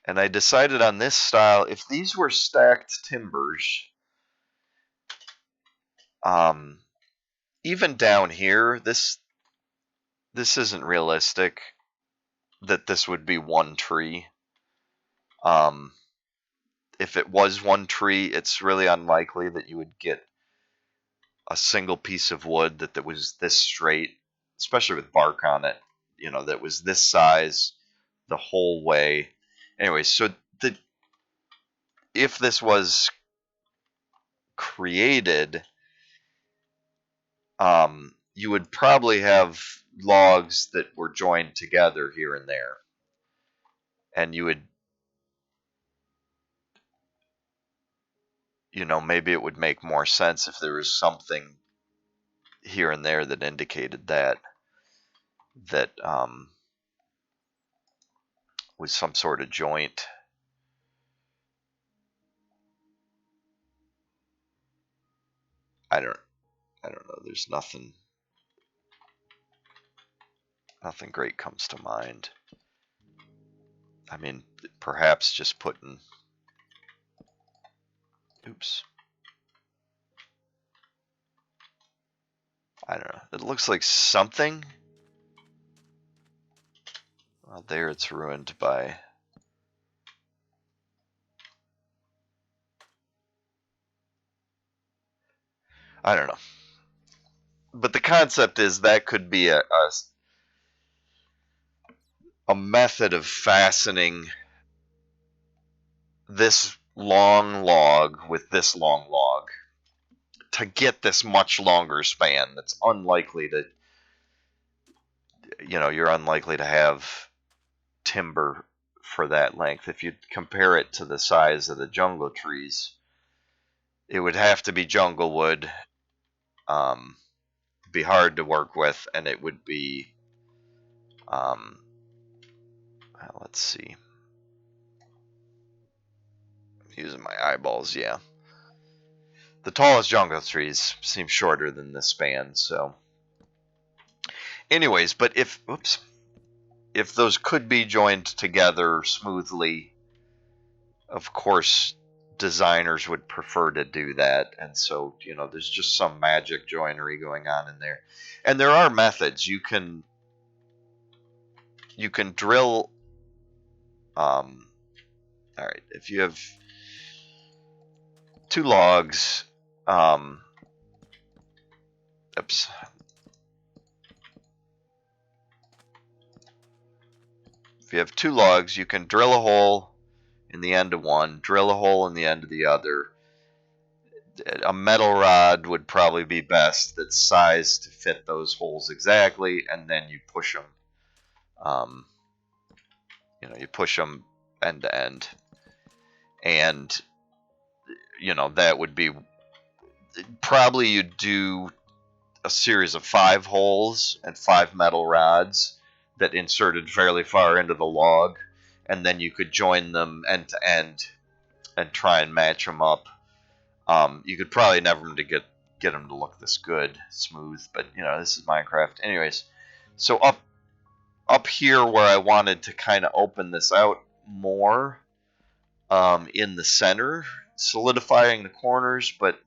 And I decided on this style. If these were stacked timbers, even down here, this isn't realistic that this would be one tree. If it was one tree, it's really unlikely that you would get a single piece of wood that was this straight, especially with bark on it, that was this size the whole way. Anyway, so if this was created, you would probably have logs that were joined together here and there. And you would, maybe it would make more sense if there was something here and there that indicated that was some sort of joint. I don't know. There's nothing great comes to mind. I mean, perhaps just putting, oops. I don't know. It looks like something. Well, there it's ruined by, I don't know. But the concept is that could be a method of fastening this long log with this long log to get this much longer span. That's unlikely to, you're unlikely to have timber for that length. If you compare it to the size of the jungle trees, it would have to be jungle wood, be hard to work with, and it would be, let's see, I'm using my eyeballs, yeah. The tallest jungle trees seem shorter than this span, so. Anyways, but if those could be joined together smoothly, of course, designers would prefer to do that. And so, there's just some magic joinery going on in there. And there are methods. You can drill, all right, if you have two logs, oops. If you have two logs, you can drill a hole in the end of one, drill a hole in the end of the other. A metal rod would probably be best that's sized to fit those holes exactly, and then you push them. You push them end to end, and that would be probably you'd do a series of 5 holes and 5 metal rods that inserted fairly far into the log, and then you could join them end to end and try and match them up. You could probably never get them to look this good, smooth, but this is Minecraft. Anyways, so up here where I wanted to kind of open this out more, in the center, solidifying the corners, but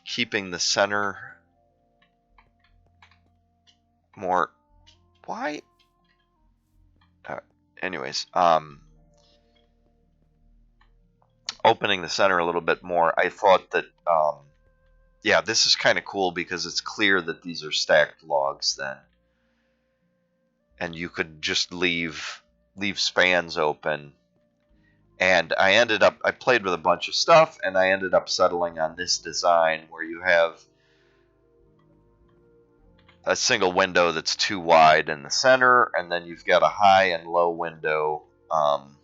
keeping the center more. Why? Anyways, opening the center a little bit more, I thought that, yeah, this is kind of cool because it's clear that these are stacked logs then. And you could just leave spans open. And I played with a bunch of stuff, and I ended up settling on this design where you have a single window that's too wide in the center, and then you've got a high and low window on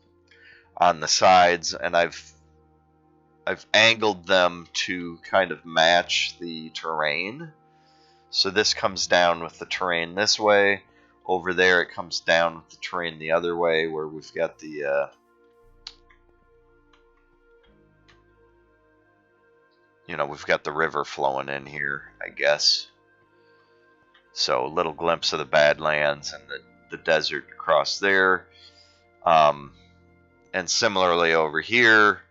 the sides, and I've angled them to kind of match the terrain. So this comes down with the terrain this way, over there it comes down with the terrain the other way, where we've got the we've got the river flowing in here, I guess. So a little glimpse of the Badlands and the desert across there. And similarly over here,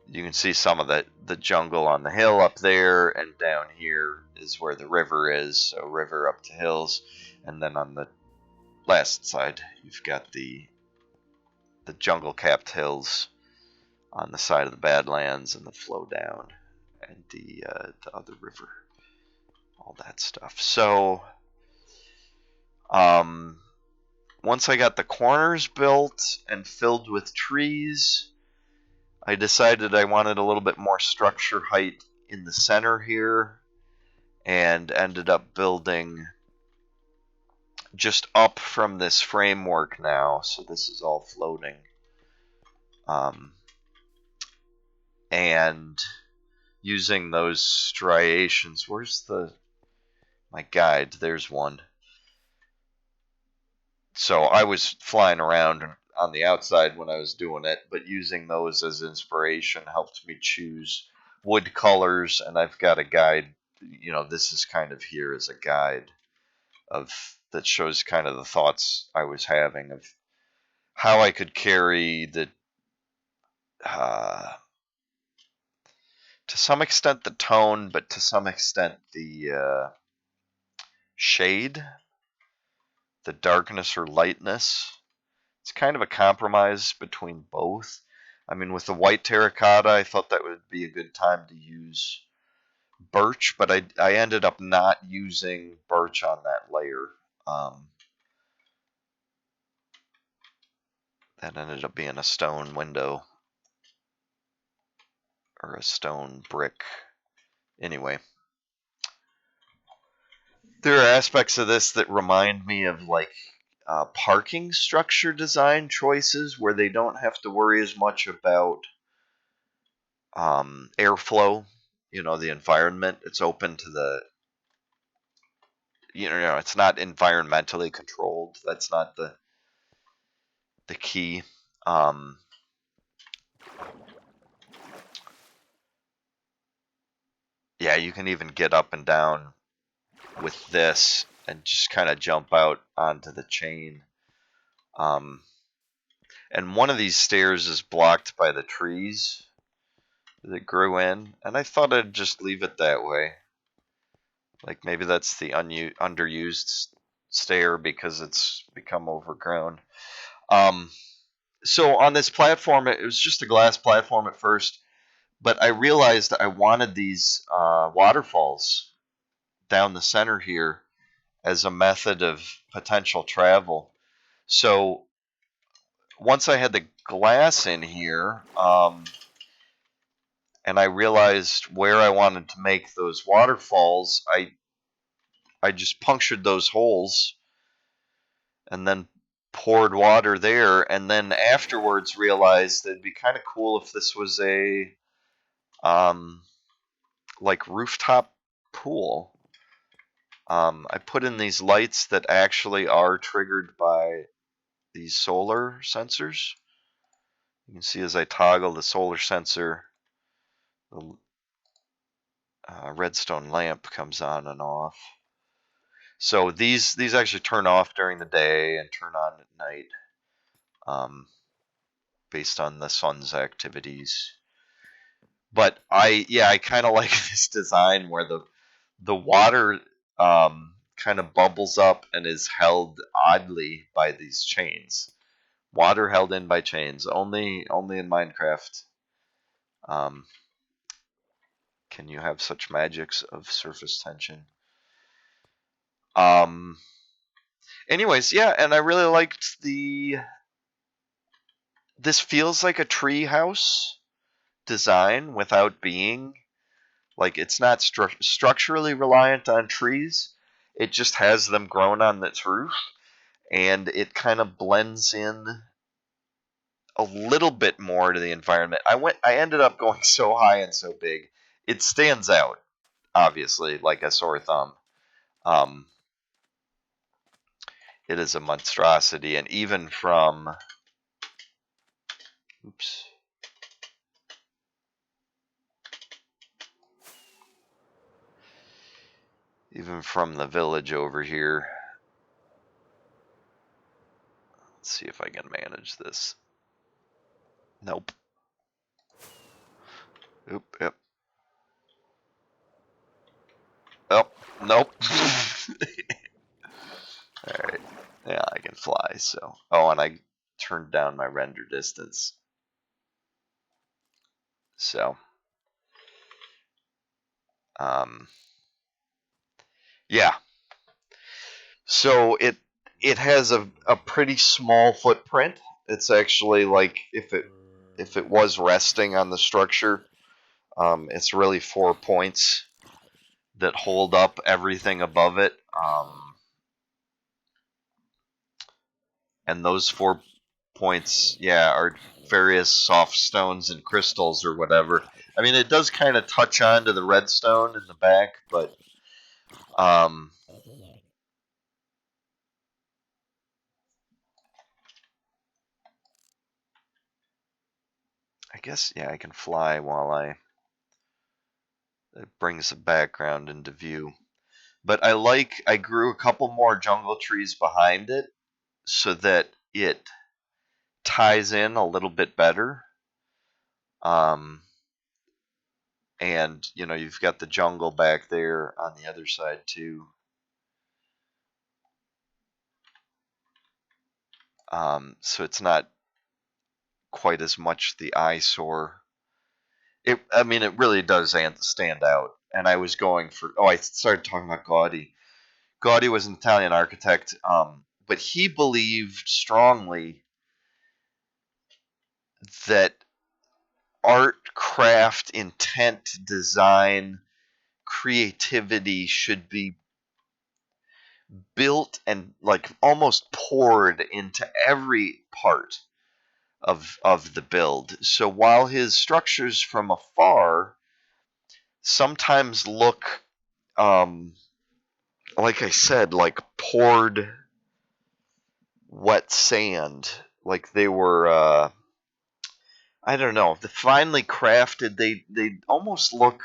you can see some of the jungle on the hill up there, and down here is where the river is, so river up to hills. And then on the last side, you've got the jungle-capped hills on the side of the Badlands and the flow down and the other river, all that stuff. So once I got the corners built and filled with trees, I decided I wanted a little bit more structure height in the center here, and ended up building just up from this framework now. So this is all floating. And using those striations. Where's my guide? There's one. So I was flying around on the outside when I was doing it, but using those as inspiration helped me choose wood colors, and I've got a guide. This is kind of here as a guide that shows kind of the thoughts I was having of how I could carry to some extent the tone, but to some extent the shade, the darkness or lightness. It's kind of a compromise between both. I mean, with the white terracotta, I thought that would be a good time to use birch, but I ended up not using birch on that layer. That ended up being a stone window or a stone brick. Anyway, there are aspects of this that remind me of like parking structure design choices, where they don't have to worry as much about airflow. The environment. It's open to it's not environmentally controlled. That's not the key. Yeah, you can even get up and down with this and just kind of jump out onto the chain. And one of these stairs is blocked by the trees that grew in, and I thought I'd just leave it that way. Like maybe that's the underused stair because it's become overgrown. So on this platform, it was just a glass platform at first, but I realized I wanted these waterfalls down the center here as a method of potential travel. So once I had the glass in here, and I realized where I wanted to make those waterfalls, I just punctured those holes and then poured water there, and then afterwards realized that it'd be kind of cool if this was a like rooftop pool. I put in these lights that actually are triggered by these solar sensors. You can see as I toggle the solar sensor, the redstone lamp comes on and off. So these actually turn off during the day and turn on at night, based on the sun's activities. But I kind of like this design where the water kind of bubbles up and is held oddly by these chains. Water held in by chains. Only in Minecraft can you have such magics of surface tension. Anyways, yeah, and I really liked this feels like a tree house design without being. Like, it's not structurally reliant on trees. It just has them grown on its roof, and it kind of blends in a little bit more to the environment. I ended up going so high and so big. It stands out, obviously, like a sore thumb. Um, it is a monstrosity. And even from, oops, even from the village over here, let's see if I can manage this. Nope. Oop, yep. Oh, nope. Alright. Yeah, I can fly, so. Oh, and I turned down my render distance. So. Yeah. So it has a pretty small footprint. It's actually like if it was resting on the structure, it's really 4 points that hold up everything above it. And those 4 points, yeah, are various soft stones and crystals or whatever. I mean, it does kind of touch on to the redstone in the back, but I guess, yeah, I can fly while it brings the background into view. But I grew a couple more jungle trees behind it so that it ties in a little bit better. And, you've got the jungle back there on the other side too. So it's not quite as much the eyesore. It really does stand out. And I was going for, I started talking about Gaudi. Gaudi was an Italian architect, but he believed strongly that art, craft, intent, design, creativity should be built and like almost poured into every part of the build. So while his structures from afar sometimes look, like I said, like poured wet sand, like they were, I don't know, the finely crafted, they almost look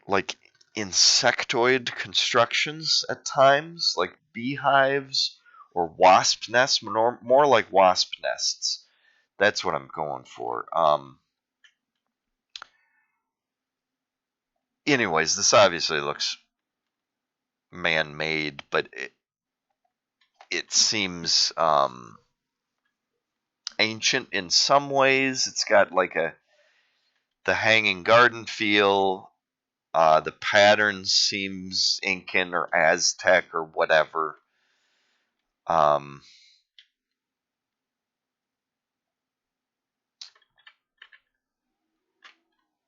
like insectoid constructions at times, like beehives or wasp nests, more like wasp nests. That's what I'm going for. Anyways, this obviously looks man-made, but it seems ancient in some ways. It's got like the hanging garden feel. The pattern seems Incan or Aztec or whatever. Um,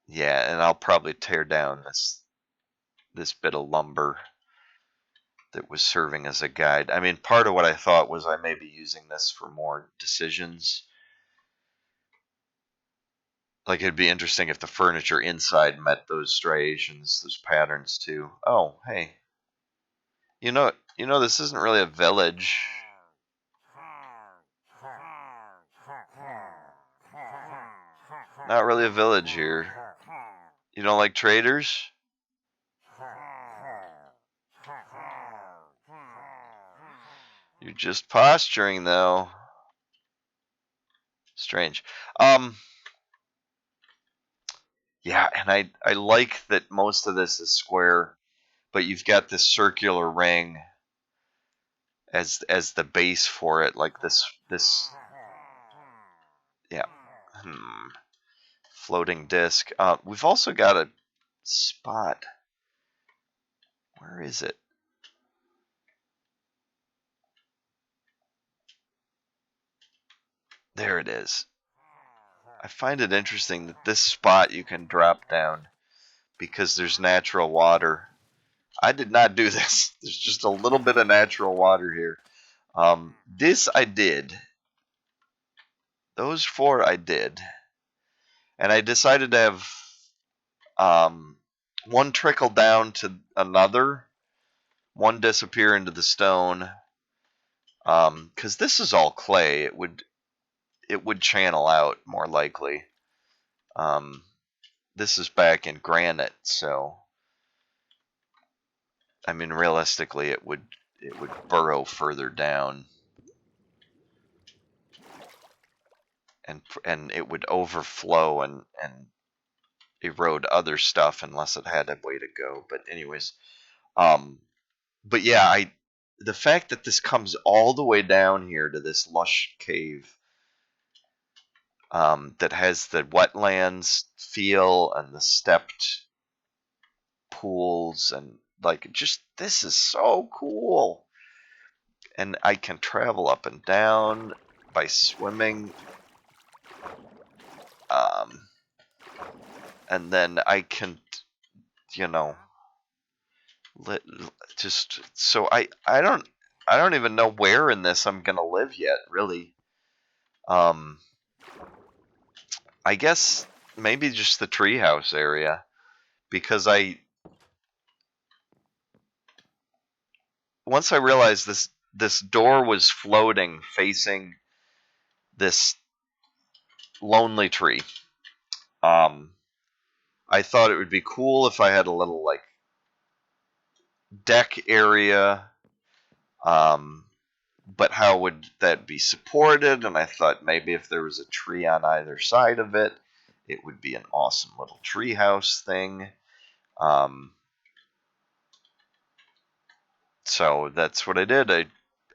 yeah, and I'll probably tear down this bit of lumber that was serving as a guide. I mean, part of what I thought was I may be using this for more decisions. Like, it'd be interesting if the furniture inside met those striations, those patterns too. Oh, hey. This isn't really a village. Not really a village here. You don't like traders? You're just posturing, though. Strange. Yeah, and I like that most of this is square, but you've got this circular ring as the base for it, like this. Yeah. Floating disc. We've also got a spot. Where is it? There it is. I find it interesting that this spot you can drop down because there's natural water. I did not do this. There's just a little bit of natural water here. This I did. Those 4 I did. And I decided to have one trickle down to another one disappear into the stone. Because this is all clay, it would channel out more likely. This is back in granite, so I mean realistically it would burrow further down, and it would overflow and erode other stuff unless it had a way to go. But anyways, but yeah, the fact that this comes all the way down here to this lush cave, that has the wetlands feel and the stepped pools, and like, just, this is so cool. And I can travel up and down by swimming. And then I can, you know, just, so I don't even know where in this I'm gonna live yet, really. I guess maybe just the treehouse area, because once I realized this door was floating facing this lonely tree. I thought it would be cool if I had a little like deck area, but how would that be supported? And I thought maybe if there was a tree on either side of it, it would be an awesome little treehouse thing. So that's what I did.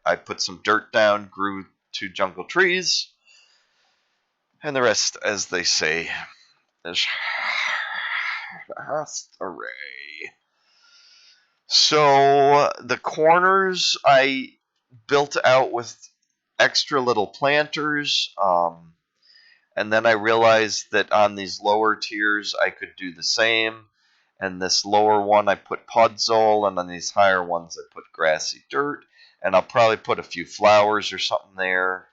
I put some dirt down, grew 2 jungle trees, and the rest, as they say, is history. So the corners I built out with extra little planters, and then I realized that on these lower tiers I could do the same. And this lower one I put podzol, and on these higher ones I put grassy dirt, and I'll probably put a few flowers or something there,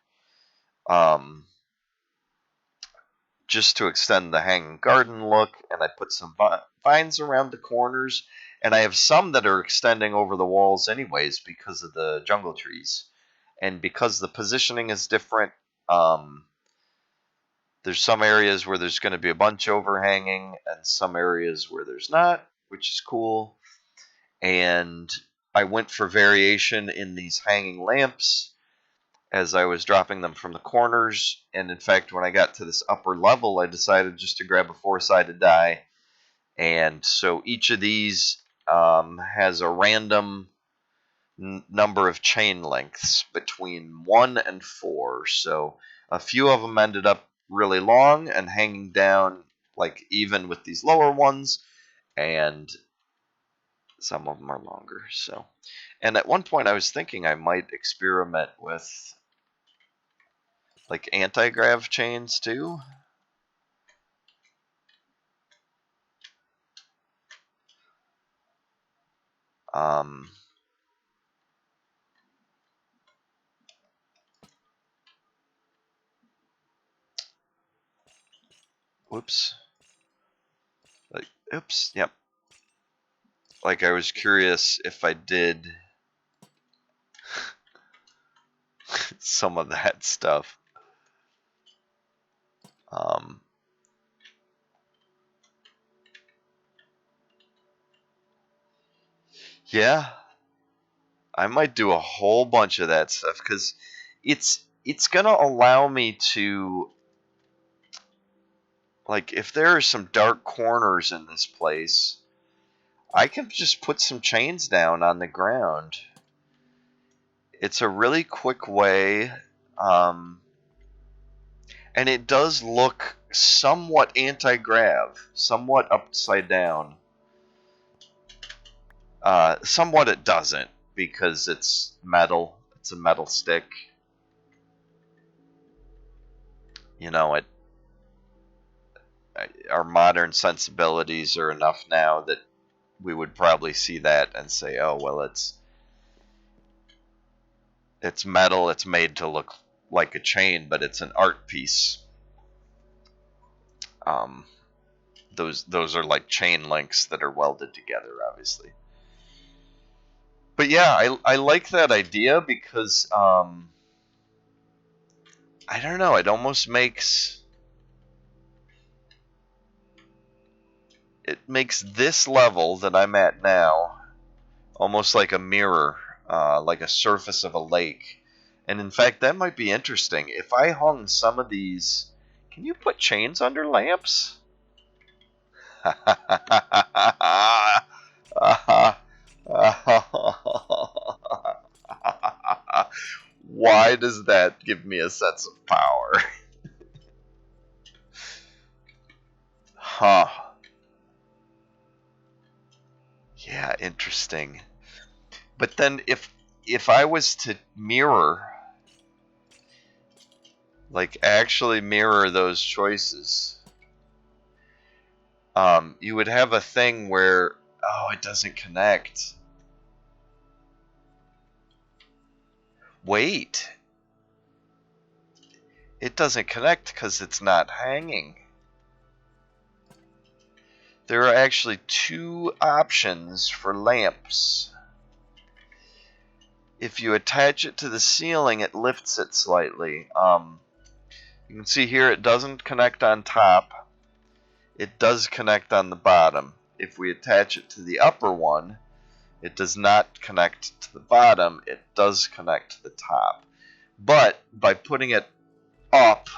just to extend the hanging garden look. And I put some vines around the corners, and I have some that are extending over the walls anyways because of the jungle trees. And because the positioning is different, there's some areas where there's going to be a bunch overhanging and some areas where there's not, which is cool. And I went for variation in these hanging lamps as I was dropping them from the corners. And in fact, when I got to this upper level, I decided just to grab a 4-sided die. And so each of these has a random number of chain lengths between 1 and 4. So a few of them ended up really long and hanging down like even with these lower ones, and some of them are longer. So, and at one point I was thinking I might experiment with like anti-grav chains too. Um, whoops. Like, oops. Yep. Like, I was curious if I did some of that stuff. Yeah, I might do a whole bunch of that stuff because it's gonna allow me to, like, if there are some dark corners in this place, I can just put some chains down on the ground. It's a really quick way, and it does look somewhat anti-grav, somewhat upside down. Somewhat it doesn't, because it's metal. It's a metal stick. You know, our modern sensibilities are enough now that we would probably see that and say, oh, well, it's metal, it's made to look like a chain, but it's an art piece. Those are like chain links that are welded together, obviously. But yeah, I like that idea because I don't know, it almost makes this level that I'm at now almost like a mirror, like a surface of a lake. And in fact, that might be interesting. If I hung some of these, can you put chains under lamps? Why does that give me a sense of power? Huh. Yeah, interesting. But then if I was to mirror, like actually mirror those choices, you would have a thing where, oh, it doesn't connect. Wait, it doesn't connect because it's not hanging. There are actually two options for lamps. If you attach it to the ceiling, it lifts it slightly. You can see here it doesn't connect on top. It does connect on the bottom. If we attach it to the upper one, it does not connect to the bottom. It does connect to the top. But by putting it up,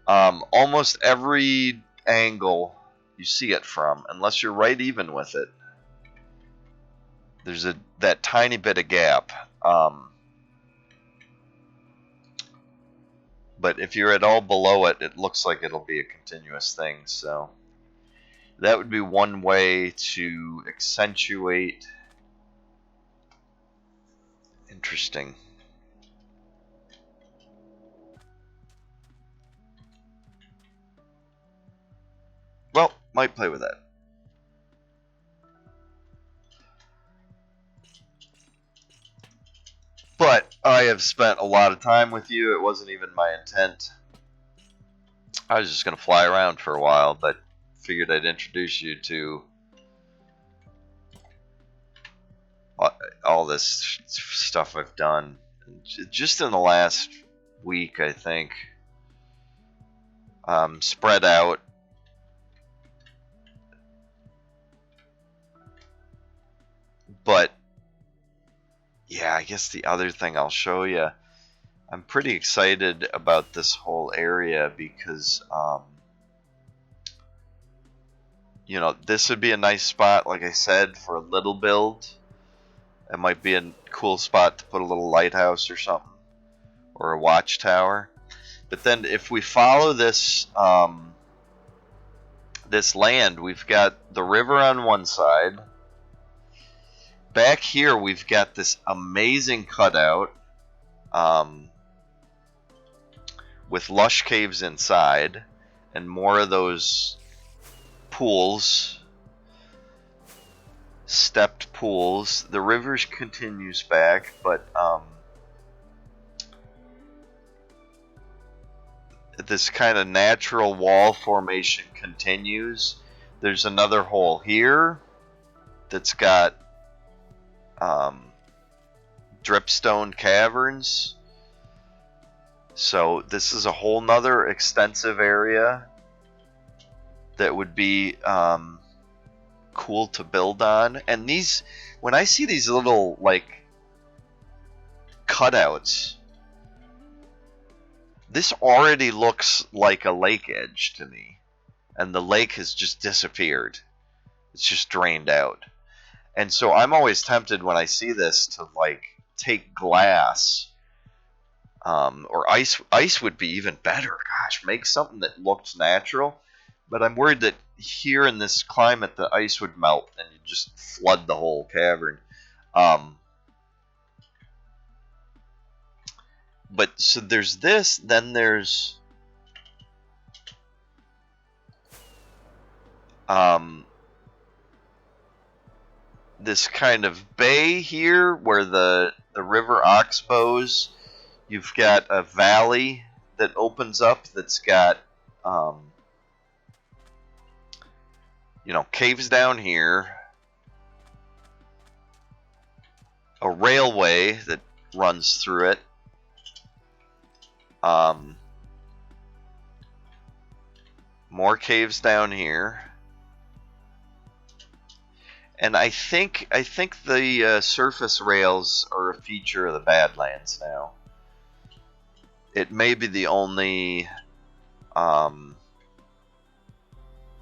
almost every angle you see it from, unless you're right even with it, there's that tiny bit of gap. But if you're at all below it, it looks like it'll be a continuous thing. So that would be one way to accentuate. Interesting. Well, might play with that. But I have spent a lot of time with you. It wasn't even my intent. I was just going to fly around for a while, but figured I'd introduce you to all this stuff I've done. Just in the last week, I think. Spread out. But yeah, I guess the other thing I'll show you, I'm pretty excited about this whole area because, you know, this would be a nice spot, like I said, for a little build. It might be a cool spot to put a little lighthouse or something, or a watchtower. But then if we follow this, this land, we've got the river on one side. Back here, we've got this amazing cutout with lush caves inside and more of those pools, stepped pools. The river continues back, but this kind of natural wall formation continues. There's another hole here that's got dripstone caverns. So this is a whole nother extensive area that would be cool to build on. And these, when I see these little like cutouts, this already looks like a lake edge to me, and the lake has just disappeared. It's just drained out. And so I'm always tempted when I see this to like take glass, or ice. Ice would be even better. Gosh, make something that looked natural. But I'm worried that here in this climate, the ice would melt and you just flood the whole cavern. But so there's this, then there's this kind of bay here where the river oxbows. You've got a valley that opens up that's got you know, caves down here. a railway that runs through it. More caves down here. And I think the surface rails are a feature of the Badlands now. It may be the only. Yeah,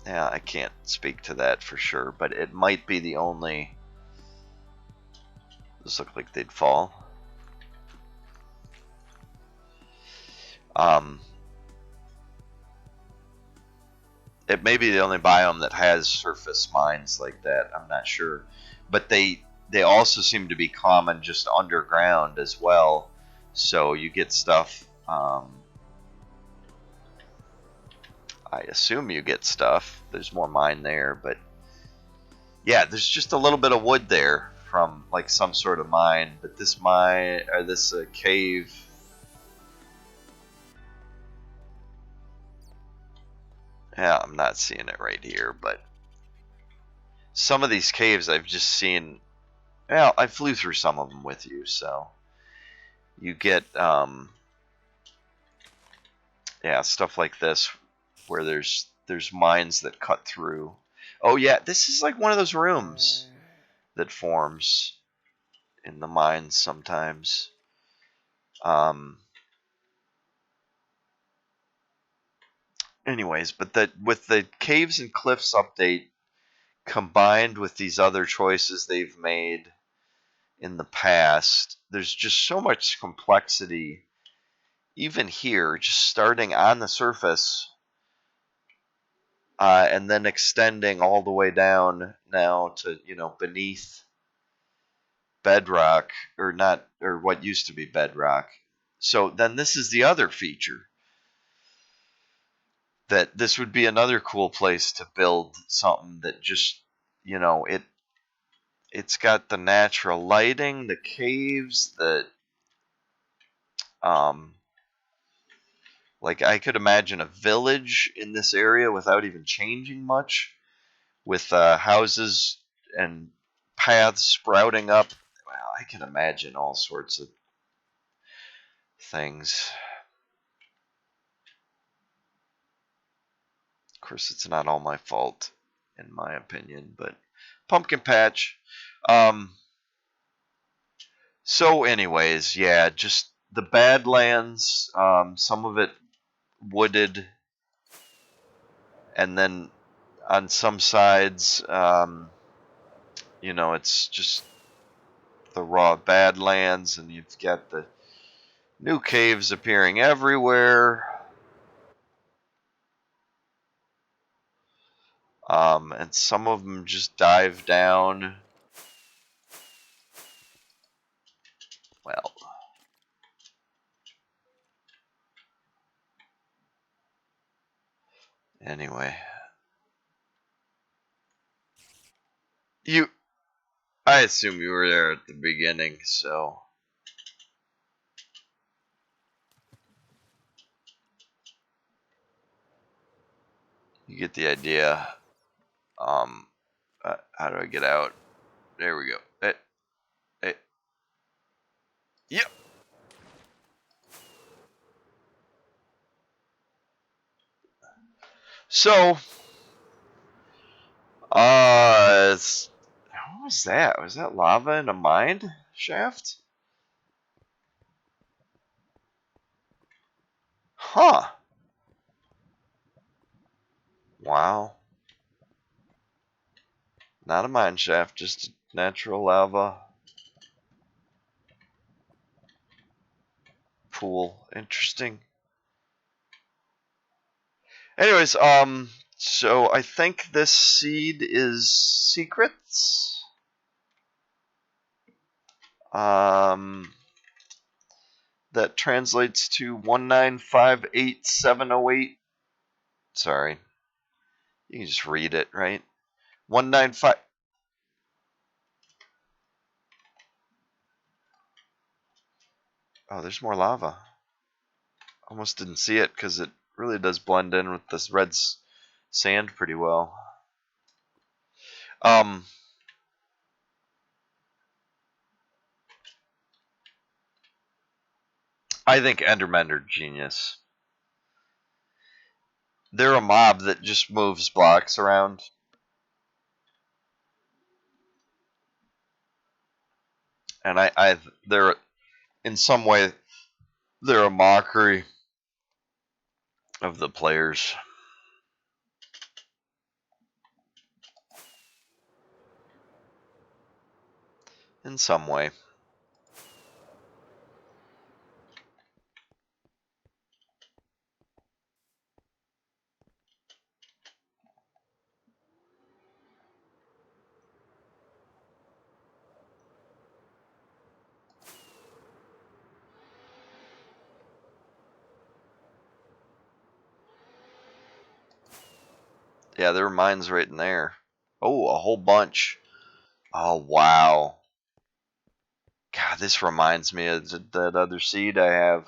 I can't speak to that for sure, but it might be the only. Those look like they'd fall. It may be the only biome that has surface mines like that. I'm not sure, but they also seem to be common just underground as well. So you get stuff. I assume you get stuff. There's more mine there, but yeah, there's just a little bit of wood there from like some sort of mine. But this mine or this cave. Yeah, I'm not seeing it right here, but some of these caves I've just seen. Well, I flew through some of them with you, so you get yeah, stuff like this where there's mines that cut through. Oh yeah, this is like one of those rooms that forms in the mines sometimes. Anyways, but with the caves and cliffs update combined with these other choices they've made in the past, there's just so much complexity. Even here, just starting on the surface and then extending all the way down now to beneath bedrock, or not, or what used to be bedrock. So then this is the other feature, that this would be another cool place to build something that just it's got the natural lighting, the caves, like I could imagine a village in this area without even changing much, with houses and paths sprouting up. Well, I can imagine all sorts of things. Of course, it's not all my fault, in my opinion, but pumpkin patch. So, anyways, yeah, just the Badlands. Some of it wooded, and then on some sides, it's just the raw Badlands, and you've got the new caves appearing everywhere. And some of them just dive down. Well, anyway, I assume you were there at the beginning, so you get the idea. How do I get out? There we go. Hey. Yep. So, what was that? Was that lava in a mine shaft? Huh. Wow. Not a mine shaft, just natural lava pool. Interesting. Anyways, so I think this seed is secrets. That translates to 1958708. Sorry. You can just read it, right? 195. Oh, there's more lava. Almost didn't see it because it really does blend in with this red sand pretty well. I think Endermen are genius. They're a mob that just moves blocks around. And they're, in some way, they're a mockery of the players. In some way. Yeah, there are mines right in there. Oh, a whole bunch. Oh, wow. God, this reminds me of that other seed I have.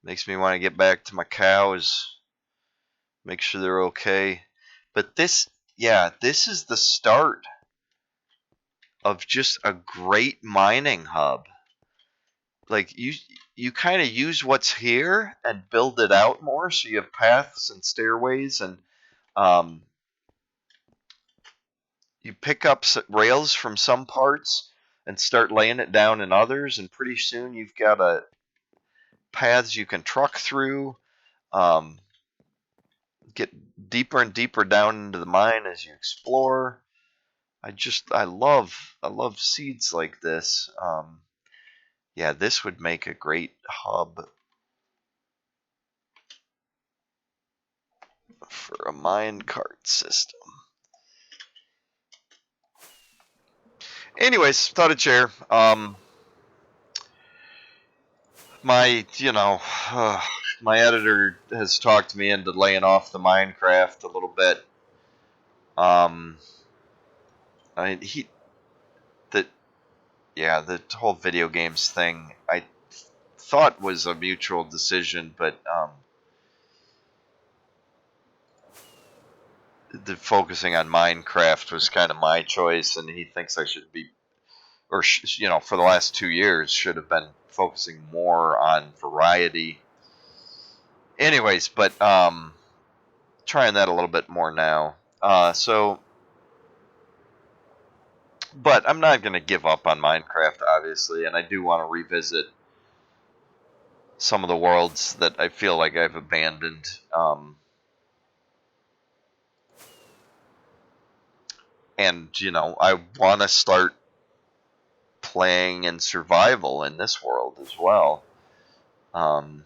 Makes me want to get back to my cows. Make sure they're okay. But this, yeah, this is the start of just a great mining hub. Like you kind of use what's here and build it out more, so you have paths and stairways, and um, you pick up rails from some parts and start laying it down in others, and pretty soon you've got a paths you can truck through. Um, get deeper and deeper down into the mine as you explore. I love seeds like this. Yeah, this would make a great hub for a mine cart system. Anyways, thought I'd share. My, my editor has talked me into laying off the Minecraft a little bit. Um, I he the yeah the whole video games thing I thought was a mutual decision, but the focusing on Minecraft was kind of my choice, and he thinks I should be, or for the last 2 years, should have been focusing more on variety. Anyways, but trying that a little bit more now. But I'm not going to give up on Minecraft, obviously, and I do want to revisit some of the worlds that I feel like I've abandoned. And I want to start playing in survival in this world as well. But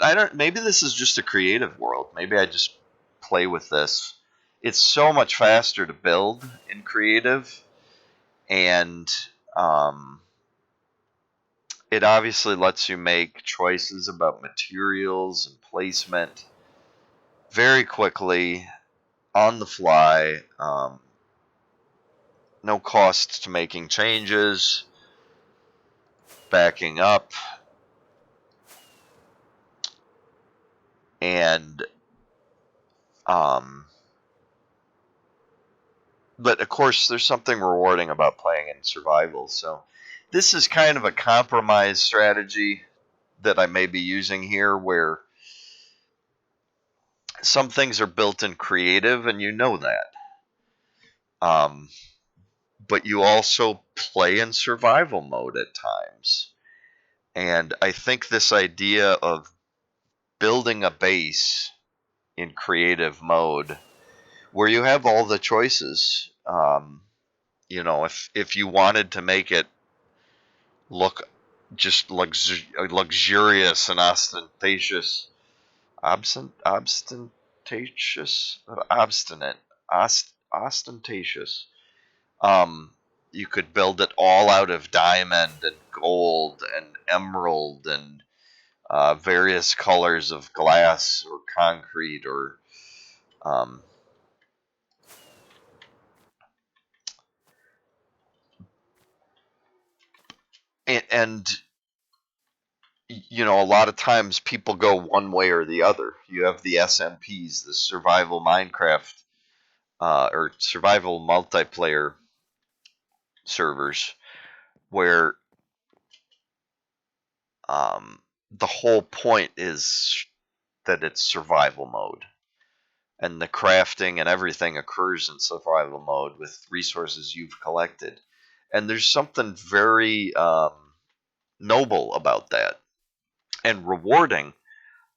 I don't. Maybe this is just a creative world. Maybe I just play with this. It's so much faster to build in creative, and um, it obviously lets you make choices about materials and placement very quickly on the fly. No cost to making changes, backing up, and um, but of course, there's something rewarding about playing in survival. So this is kind of a compromise strategy that I may be using here, where some things are built in creative, and you know that. Um, but you also play in survival mode at times. And I think this idea of building a base in creative mode, where you have all the choices, if you wanted to make it look just luxurious and ostentatious, ostentatious, obstinate, ostentatious. Um, you could build it all out of diamond and gold and emerald and various colors of glass or concrete, or um, and a lot of times people go one way or the other. You have the SMPs, the survival Minecraft or survival multiplayer servers, where the whole point is that it's survival mode, and the crafting and everything occurs in survival mode with resources you've collected. And there's something very noble about that, and rewarding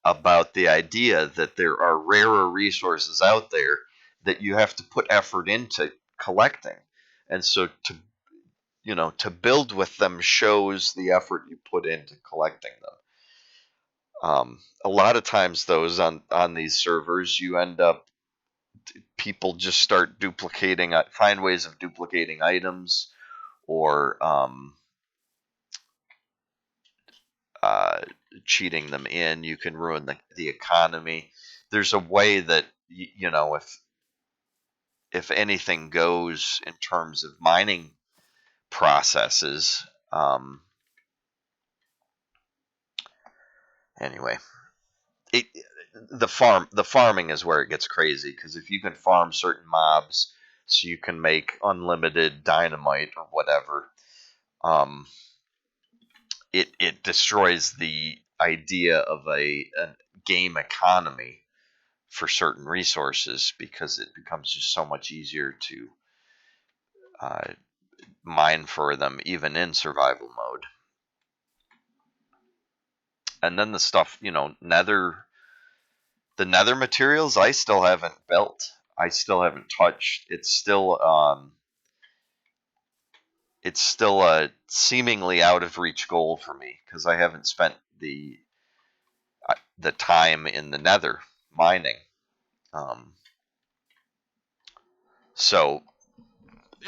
about the idea that there are rarer resources out there that you have to put effort into collecting. And so to build with them shows the effort you put into collecting them. A lot of times, those on these servers, you end up people just start duplicating, find ways of duplicating items, or uh, cheating them in. You can ruin the economy. There's a way that if anything goes in terms of mining processes. Anyway, it, the farming is where it gets crazy, because if you can farm certain mobs so you can make unlimited dynamite or whatever, it destroys the idea of a game economy for certain resources, because it becomes just so much easier to uh, mine for them even in survival mode. And then the stuff, the nether materials, I still haven't built. I still haven't touched. It's still a seemingly out of reach goal for me, because I haven't spent the time in the nether mining. So,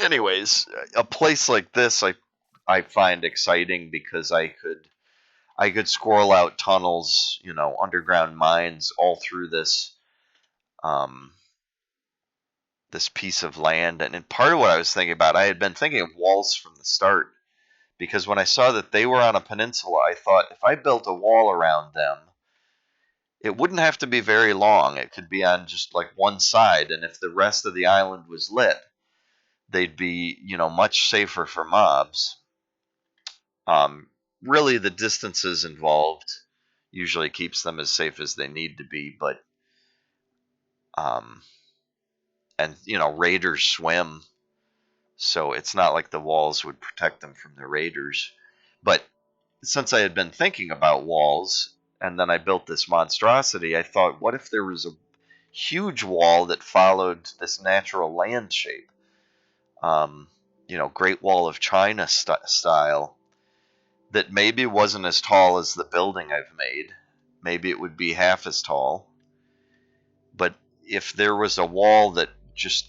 anyways, a place like this I find exciting, because I could squirrel out tunnels, underground mines all through um, this piece of land. And part of what I was thinking about, I had been thinking of walls from the start, because when I saw that they were on a peninsula, I thought if I built a wall around them, it wouldn't have to be very long. It could be on just like one side, and if the rest of the island was lit, they'd be, much safer for mobs. Um, Really, the distances involved usually keeps them as safe as they need to be, but um, and raiders swim, so it's not like the walls would protect them from the raiders. But since I had been thinking about walls, and then I built this monstrosity, I thought, what if there was a huge wall that followed this natural land shape? Um, Great Wall of China style, that maybe wasn't as tall as the building I've made. Maybe it would be half as tall. But if there was a wall that just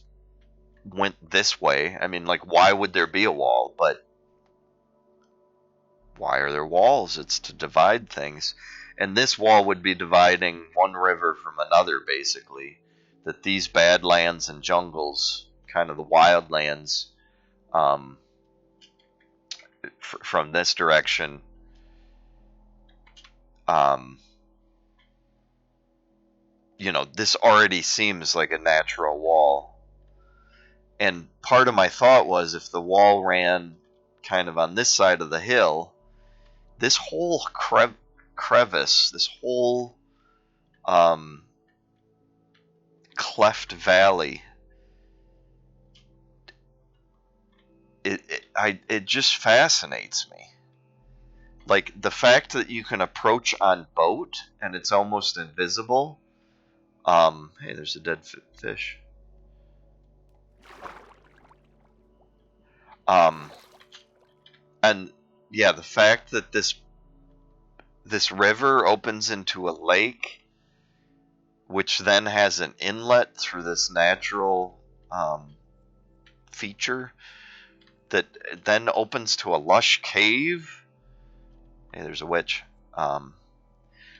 went this way, I mean, like, why would there be a wall? But why are there walls? It's to divide things. And this wall would be dividing one river from another, basically. That these badlands and jungles, kind of the wildlands, um, from this direction, um, this already seems like a natural wall. And part of my thought was, if the wall ran kind of on this side of the hill, this whole crevice, this whole um, cleft valley, it just fascinates me. Like, the fact that you can approach on boat and it's almost invisible. Hey, there's a dead fish. Um, and yeah, the fact that this river opens into a lake, which then has an inlet through this natural feature that then opens to a lush cave. Hey, there's a witch.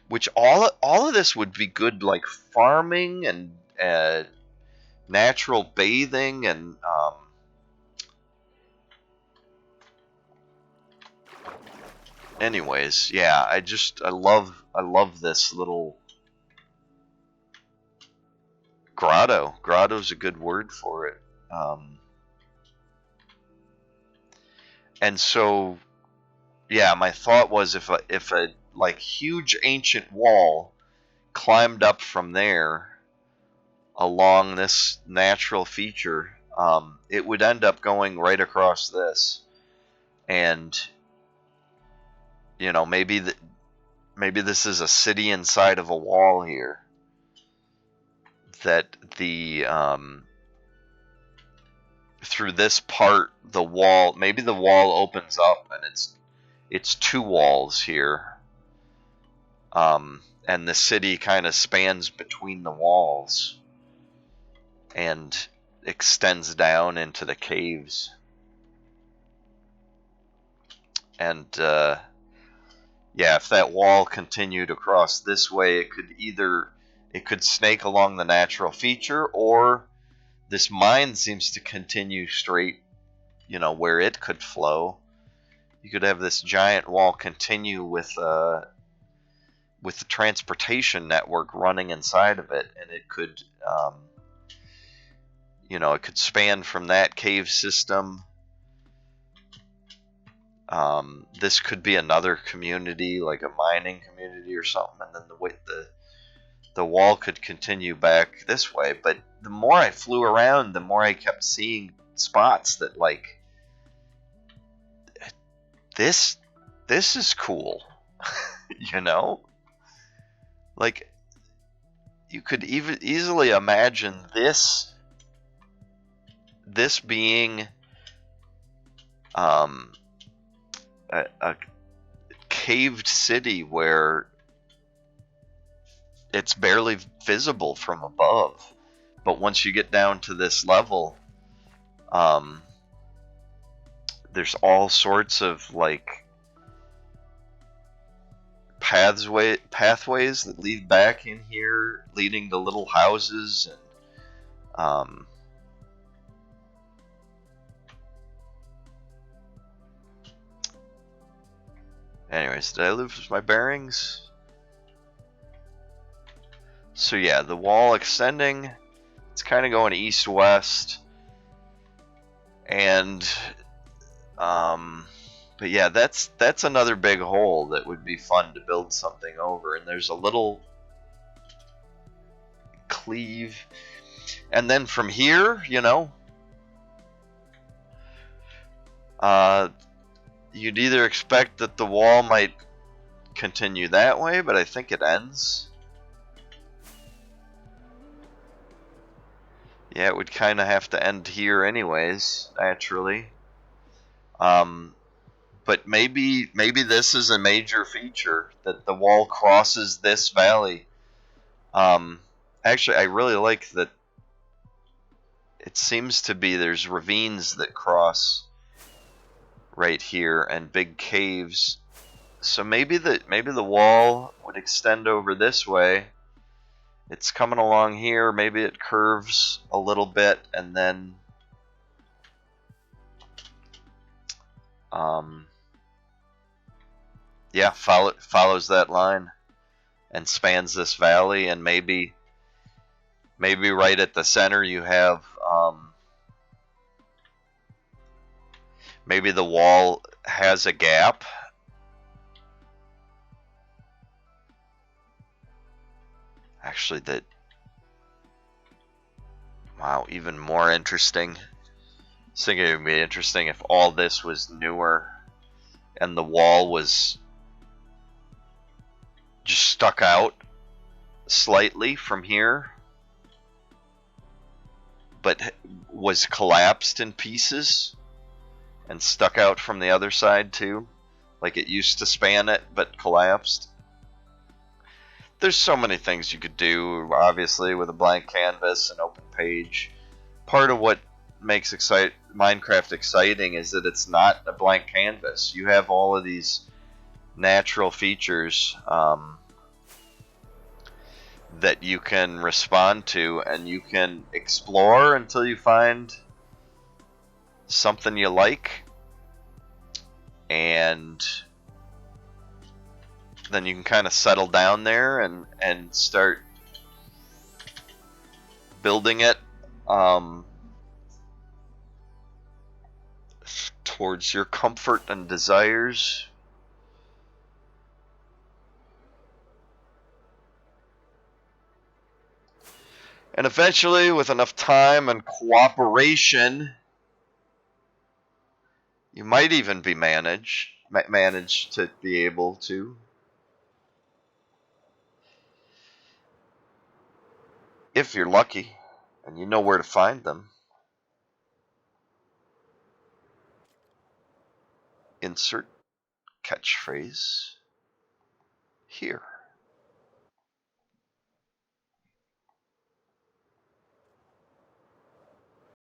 Which all of this would be good, like farming and natural bathing, and anyways, yeah, I love this little grotto. Grotto's a good word for it. And so yeah, my thought was if a like huge ancient wall climbed up from there along this natural feature, it would end up going right across this, and maybe maybe this is a city inside of a wall here, that the through this part, maybe the wall opens up and it's two walls here, and the city kind of spans between the walls and extends down into the caves. And yeah, if that wall continued across this way, it could snake along the natural feature, or this mine seems to continue straight, where it could flow. You could have this giant wall continue with the transportation network running inside of it, and it could, it could span from that cave system. This could be another community, like a mining community or something, and then the wall could continue back this way. But the more I flew around, the more I kept seeing spots that, like, this is cool. Like, you could even easily imagine this being a caved city where it's barely visible from above, but once you get down to this level, there's all sorts of, like, pathways that lead back in here, leading to little houses, and anyways, did I lose my bearings? So yeah, the wall extending, it's kind of going east-west, and but yeah, that's another big hole that would be fun to build something over. And there's a little cleave, and then from here, you'd either expect that the wall might continue that way, but I think it ends. Yeah, it would kind of have to end here anyways, naturally. But maybe this is a major feature, that the wall crosses this valley. Actually, I really like that. It seems to be there's ravines that cross right here and big caves. So maybe the wall would extend over this way. It's coming along here. Maybe it curves a little bit, and then yeah, follows that line and spans this valley. And maybe right at the center you have, maybe the wall has a gap. Actually, wow, even more interesting. I was thinking it would be interesting if all this was newer and the wall was just stuck out slightly from here, but was collapsed in pieces and stuck out from the other side too, like it used to span it but collapsed. There's so many things you could do, obviously, with a blank canvas and open page. Part of what makes Minecraft exciting is that it's not a blank canvas. You have all of these natural features that you can respond to, and you can explore until you find something you like, and then you can kind of settle down there and start building it towards your comfort and desires. And eventually, with enough time and cooperation, you might even be manage to be able to. If you're lucky and you know where to find them. Insert catchphrase here.